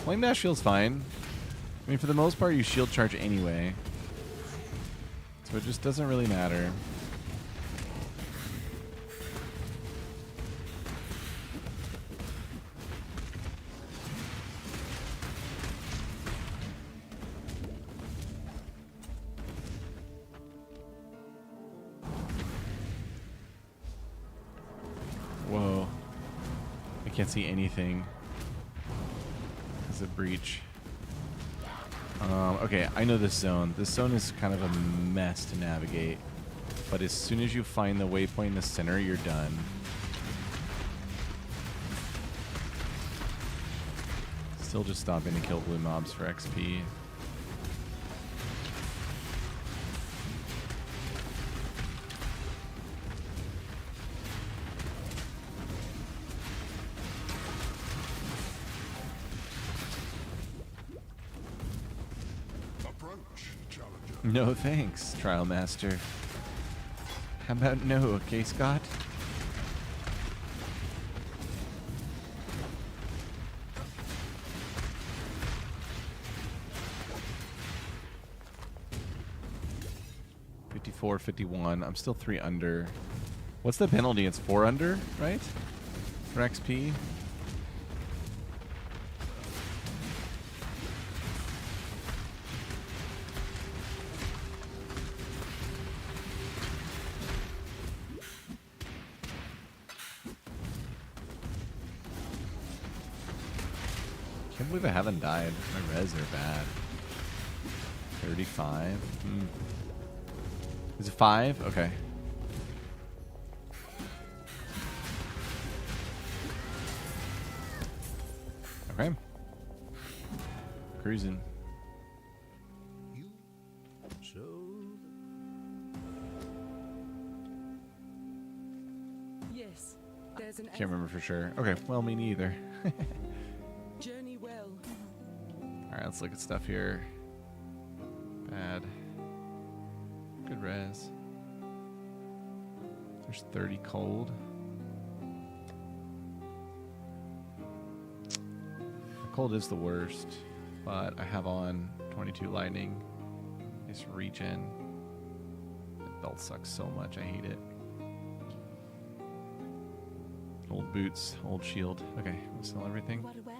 Flame Dash feels fine. I mean, for the most part, you shield charge anyway. So it just doesn't really matter. Whoa. I can't see anything. It's a breach. Okay, I know this zone. This zone is kind of a mess to navigate. But as soon as you find the waypoint in the center, you're done. Still just stopping to kill blue mobs for XP. No thanks, Trial Master. How about no, okay, Scott? $54, $51. I'm still 3 under. What's the penalty? It's 4 under, right? For XP? I can't believe I haven't died. My res are bad. 35. Is it 5? Okay. Okay. Cruising. Yes, there's an Can't remember for sure. Okay, well, me neither. journey well. Alright, let's look at stuff here. Bad. Good res. There's 30 cold. The cold is the worst, but I have on 22 lightning. It's regen. That belt sucks so much, I hate it. Old boots, old shield. Okay, we'll sell everything. What a web.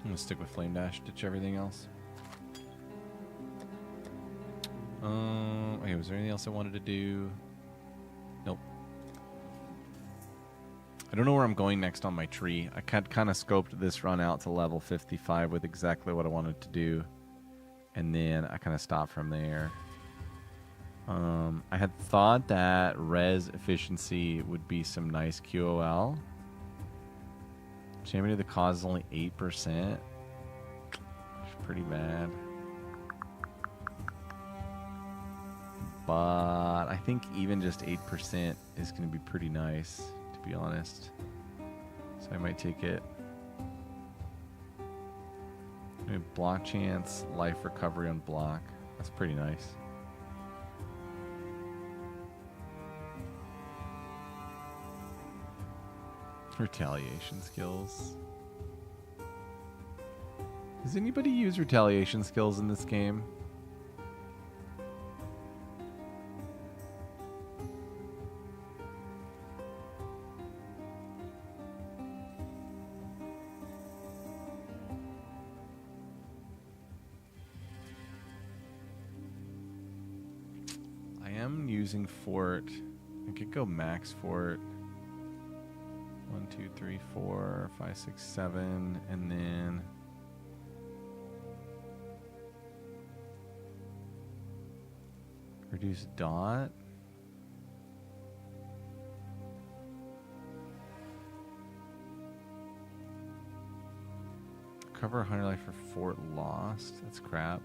I'm gonna stick with Flame Dash, ditch everything else. Okay, was there anything else I wanted to do? Nope. I don't know where I'm going next on my tree. I kind of scoped this run out to level 55 with exactly what I wanted to do. And then I kind of stopped from there. I had thought that res efficiency would be some nice QOL. Champion of the cause is only 8%. It's pretty bad. But I think even just 8% is going to be pretty nice, to be honest. So I might take it. Maybe block chance, life recovery on block. That's pretty nice. Retaliation skills. Does anybody use retaliation skills in this game? I am using fort. I could go max fort. 1, 2, 3, 4, 5, 6, 7, and then reduce dot. Cover 100 life for fort lost. That's crap.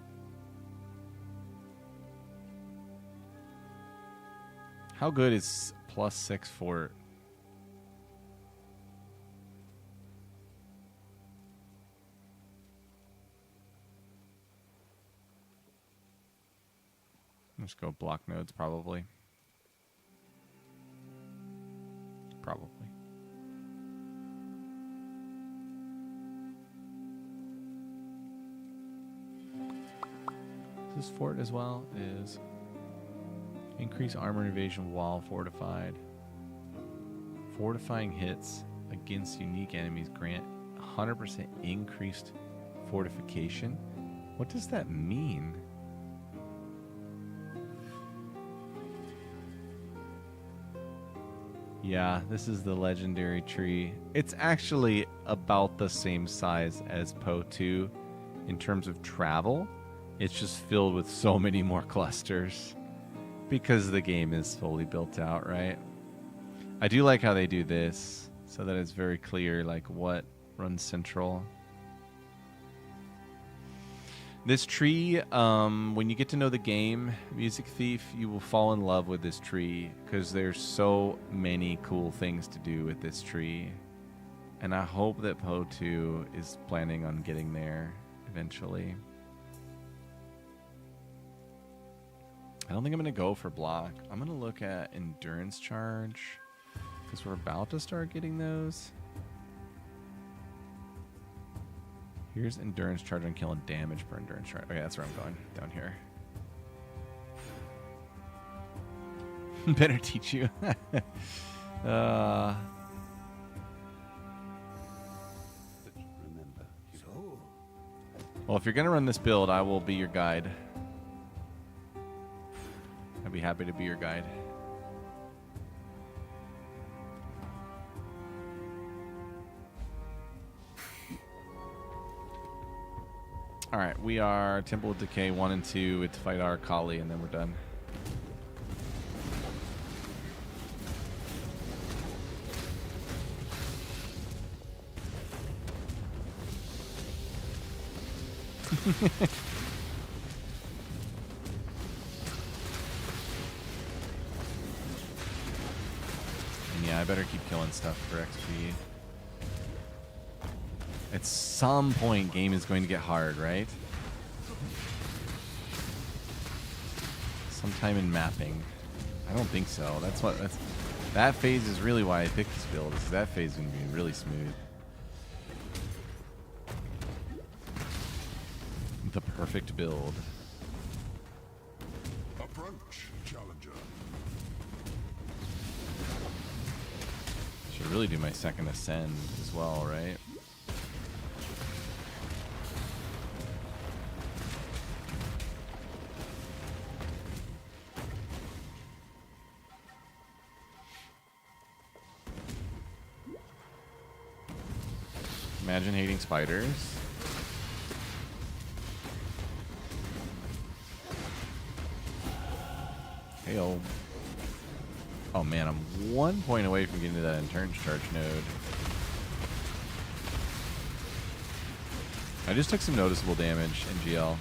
How good is +6 fort? Just go block nodes, probably. Probably. This fort as well is increase armor and evasion while fortified. Fortifying hits against unique enemies grant 100% increased fortification. What does that mean? Yeah, this is the legendary tree. It's actually about the same size as Poe 2 in terms of travel. It's just filled with so many more clusters because the game is fully built out, right? I do like how they do this so that it's very clear like what runs central. This tree, when you get to know the game, Music Thief, you will fall in love with this tree because there's so many cool things to do with this tree. And I hope that Poe 2 is planning on getting there eventually. I don't think I'm going to go for block. I'm going to look at endurance charge because we're about to start getting those. Here's endurance charge on kill and damage per endurance charge. Okay, that's where I'm going. Down here. Better teach you. Remember, Well, if you're going to run this build, I will be your guide. I'd be happy to be your guide. All right, we are Temple of Decay 1 and 2 with fight our Kali, and then we're done. And yeah, I better keep killing stuff for XP. At some point, game is going to get hard, right? Sometime in mapping. I don't think so. That phase is really why I picked this build. Is that phase is going to be really smooth. The perfect build. approach, challenger. Should really do my second ascend as well, right? Imagine hating spiders. Hail. Oh man, I'm 1 point away from getting to that intern charge node. I just took some noticeable damage in GL.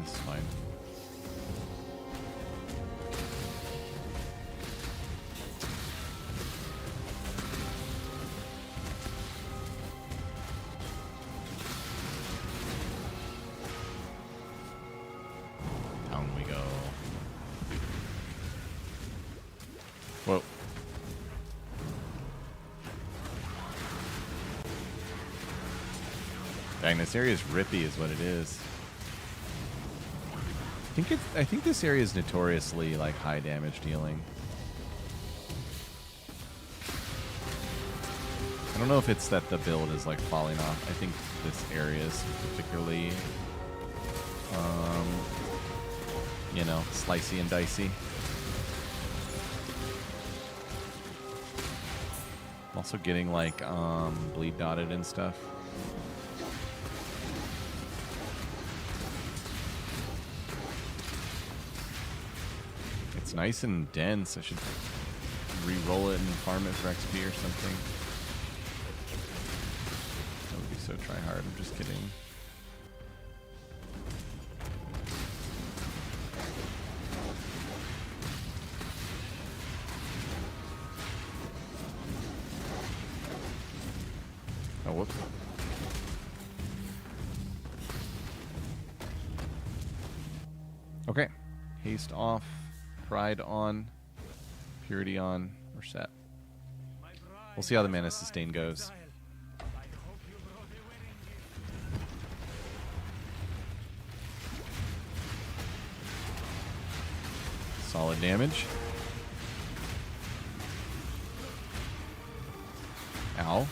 This is fine. Down we go. Whoa. Dang, this area is rippy is what it is. I think this area is notoriously like high damage dealing. I don't know if it's that the build is like falling off. I think this area is particularly you know, slicey and dicey. I'm also getting like bleed dotted and stuff. It's nice and dense. I should re-roll it and farm it for XP or something. That would be so try hard. I'm just kidding. Oh, whoops. Okay. Haste off. Pride on. Purity on. We're set. We'll see how the mana sustain goes. Solid damage. Ow.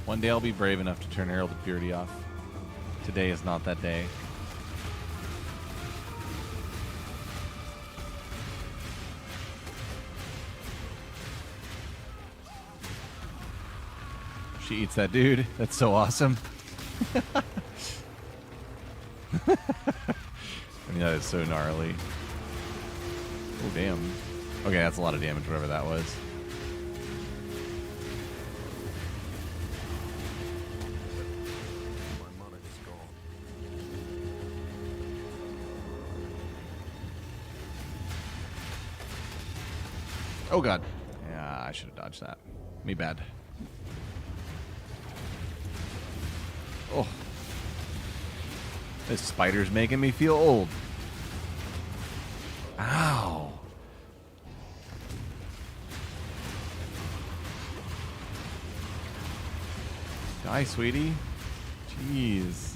One day I'll be brave enough to turn Herald of Purity off. Today is not that day. She eats that dude. That's so awesome. I mean, that is so gnarly. Oh, damn. Okay, that's a lot of damage, whatever that was. Oh god. Yeah, I should have dodged that. Me bad. Oh. This spider's making me feel old. Ow. Die, sweetie. Jeez.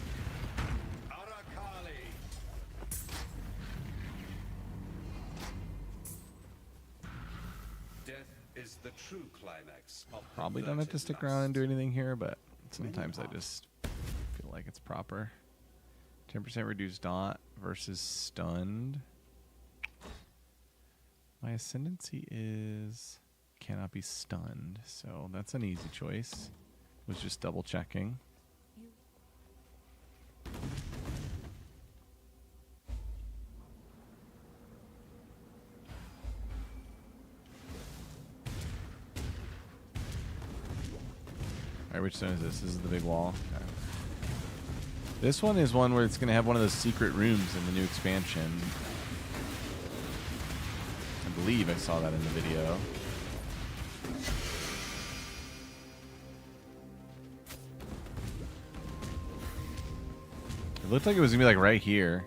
The true climax of Probably don't have to stick around and do anything here, but sometimes I just feel like it's proper. 10% reduced dot versus stunned. My ascendancy is cannot be stunned, so that's an easy choice. Was just double checking. Alright, which stone is this? This is the big wall. Okay. This one is one where it's going to have one of those secret rooms in the new expansion. I believe I saw that in the video. It looked like it was going to be like right here.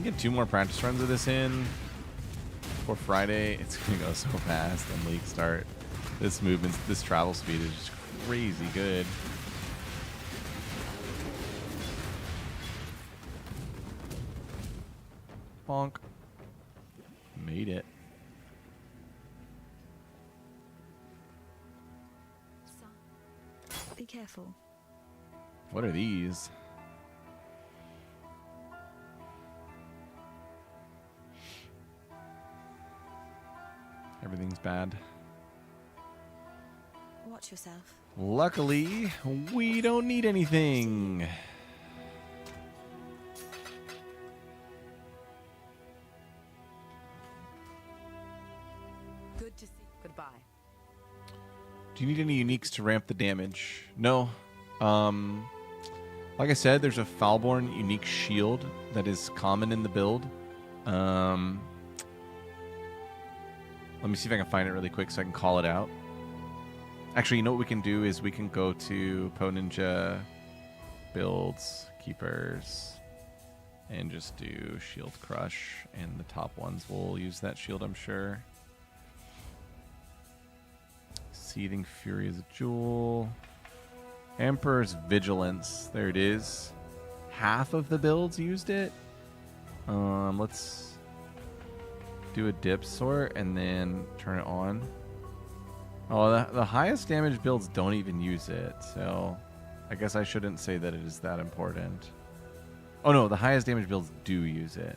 can get 2 more practice runs of this in before Friday. It's gonna go so fast when leagues start. This movement, this travel speed is just crazy good. Bonk. Made it. Be careful. What are these? Everything's bad. Watch yourself. Luckily, we don't need anything. Good to see. Goodbye. Do you need any uniques to ramp the damage? No. Like I said, there's a Foulborn unique shield that is common in the build. Let me see if I can find it really quick so I can call it out. Actually, you know what we can do is we can go to Po Ninja builds, keepers, and just do Shield Crush. And the top ones will use that shield, I'm sure. Seething Fury is a jewel. Emperor's Vigilance. There it is. Half of the builds used it. Let's do a dip sort and then turn it on. Oh, the highest damage builds don't even use it, so I guess I shouldn't say that it is that important. Oh no, the highest damage builds do use it.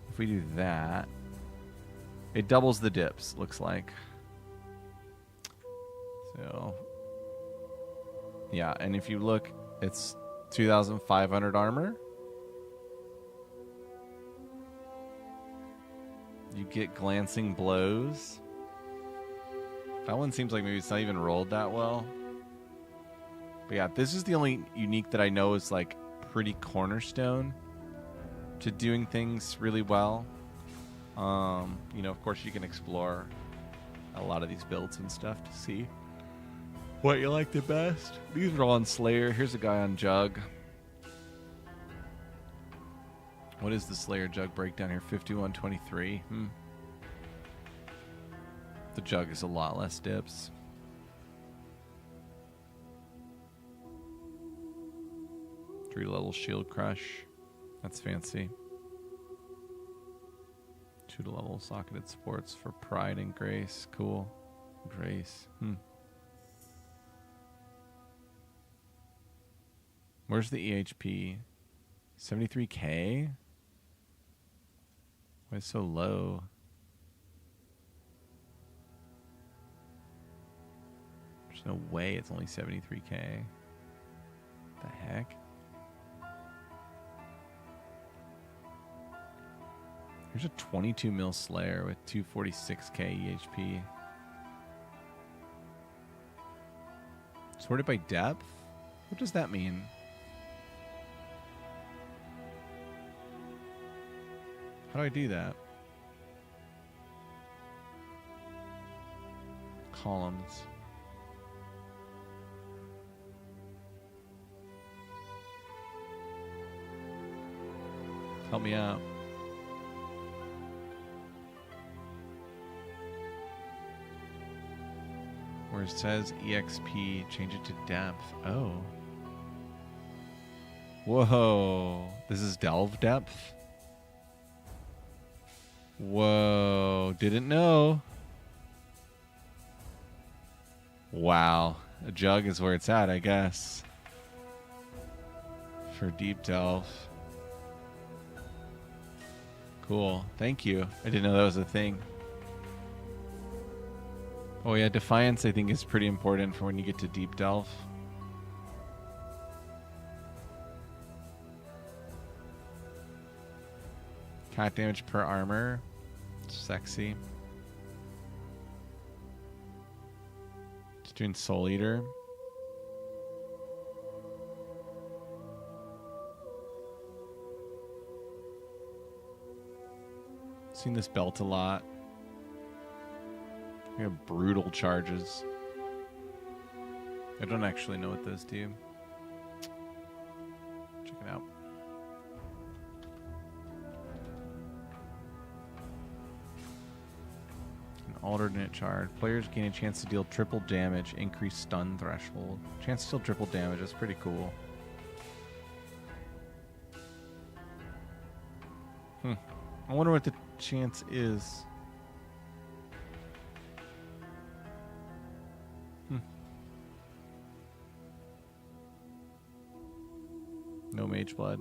If we do that, it doubles the dips, looks like. So, yeah, and if you look, it's 2,500 armor. You get glancing blows. That one seems like maybe it's not even rolled that well. But yeah, this is the only unique that I know is like pretty cornerstone to doing things really well. You know, of course you can explore a lot of these builds and stuff to see what you like the best. These are all on Slayer. Here's a guy on Jug. What is the Slayer Jug breakdown here? 5123. The Jug is a lot less dips. Three level Shield Crush. That's fancy. 2 level Socketed Sports for Pride and Grace. Cool. Grace. Where's the EHP? 73k? Why is it so low? There's no way it's only 73k. The heck? Here's a 22 mil Slayer with 246k EHP. Sorted by depth? What does that mean? How do I do that? Columns. Help me out. Where it says EXP, change it to depth. Oh. Whoa. This is delve depth? Whoa. Didn't know. Wow. A jug is where it's at, I guess. For deep delve. Cool. Thank you. I didn't know that was a thing. Oh yeah, Defiance I think is pretty important for when you get to deep delve. Cat damage per armor. Sexy. Just doing Soul Eater. Seen this belt a lot. We have brutal charges. I don't actually know what those do. Check it out. alternate charge. Players gain a chance to deal triple damage, increase stun threshold. Chance to deal triple damage, that's pretty cool. I wonder what the chance is. No mage blood.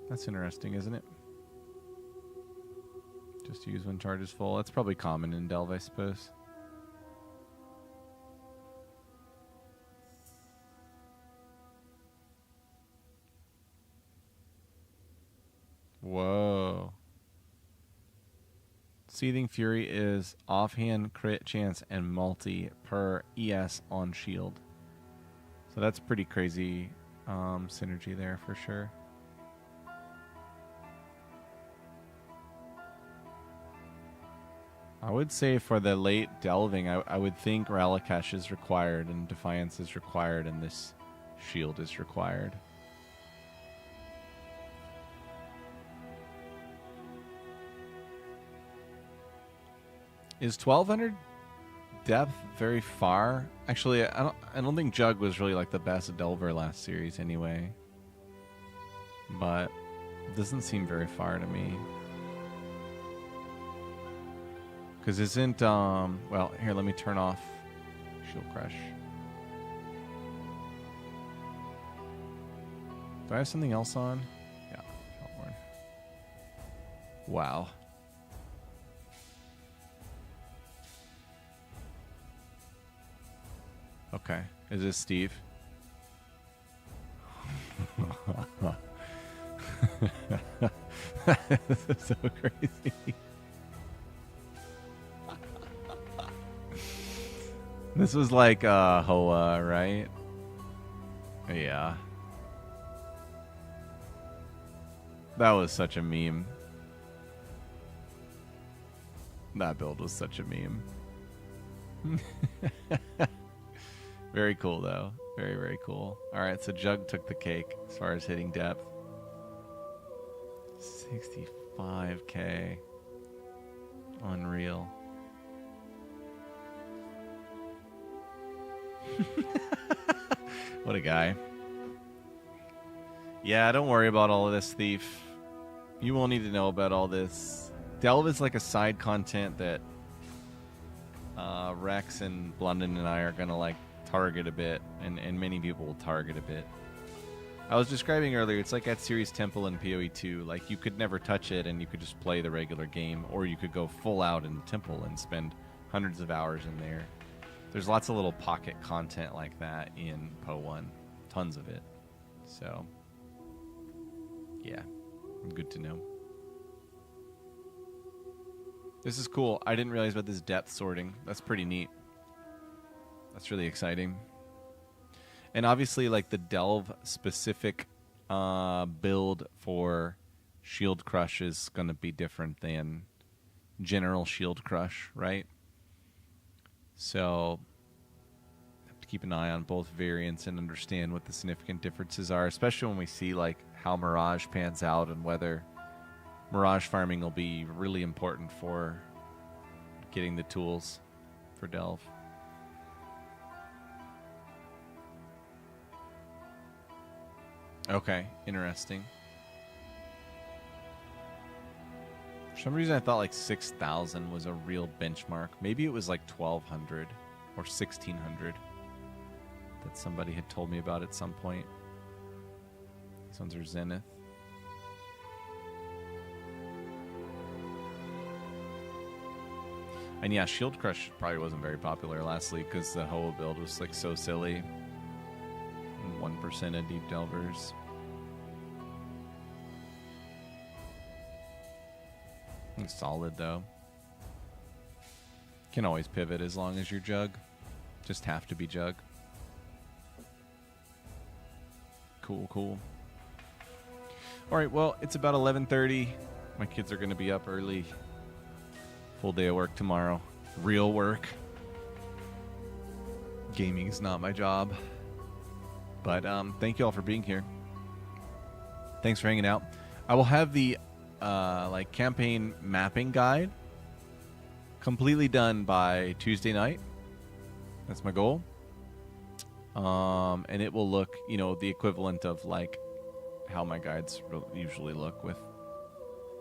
That's interesting, isn't it? Just use when charge is full. That's probably common in Delve, I suppose. Whoa. Seething Fury is offhand crit chance and multi per ES on shield. So that's pretty crazy synergy there for sure. I would say for the late delving, I would think Ralakash is required and Defiance is required and this shield is required. Is 1200 depth very far? Actually, I don't think Jug was really like the best delver last series anyway. But it doesn't seem very far to me. Because isn't, well, here, let me turn off Shield Crush. Do I have something else on? Yeah, Hellborn. Wow. Okay, is this Steve? This is so crazy. This was like Hoa, right? Yeah. That was such a meme. That build was such a meme. Very cool, though. Very, very cool. All right, so Jug took the cake as far as hitting depth. 65k. Unreal. What a guy. Yeah, don't worry about all of this, Thief. You won't need to know about all this. Delve is like a side content that Rex and Blunden and I are going to like target a bit, and many people will target a bit. I was describing earlier, it's like at Series Temple in PoE 2. Like, you could never touch it, and you could just play the regular game, or you could go full out in the Temple and spend hundreds of hours in there. There's lots of little pocket content like that in PoE 1. Tons of it. So, yeah. Good to know. This is cool. I didn't realize about this depth sorting. That's pretty neat. That's really exciting. And obviously, like, the Delve specific build for Shield Crush is going to be different than general Shield Crush, right? So, have to keep an eye on both variants and understand what the significant differences are, especially when we see, like, how Mirage pans out and whether Mirage farming will be really important for getting the tools for Delve. Okay, interesting. For some reason, I thought like 6,000 was a real benchmark. Maybe it was like 1,200 or 1,600 that somebody had told me about at some point. These ones are Zenith. And yeah, Shield Crush probably wasn't very popular lastly because the Hoa build was like so silly. 1% of deep delvers. It's solid though. Can always pivot as long as you're Jug. Just have to be Jug. Cool, cool. Alright, well, it's about 11:30. My kids are going to be up early. Full day of work tomorrow. Real work. Gaming is not my job. But thank you all for being here. Thanks for hanging out. I will have the like campaign mapping guide completely done by Tuesday night. That's my goal. And it will look, you know, the equivalent of like how my guides usually look, with,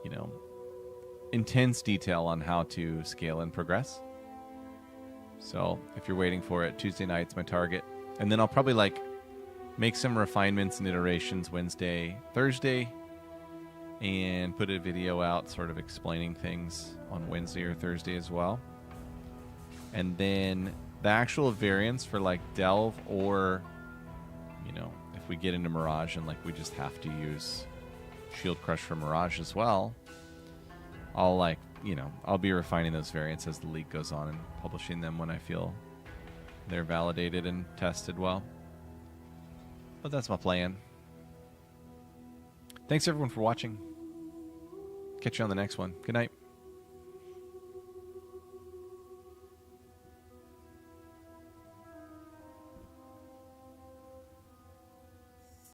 you know, intense detail on how to scale and progress. So if you're waiting for it, Tuesday night's my target. And then I'll probably like make some refinements and iterations Wednesday, Thursday, and put a video out sort of explaining things on Wednesday or Thursday as well. And then the actual variants for like Delve, or, you know, if we get into Mirage and like we just have to use Shield Crush for Mirage as well, I'll like, you know, I'll be refining those variants as the league goes on and publishing them when I feel they're validated and tested well. But that's my plan. Thanks everyone for watching. Catch you on the next one. Good night.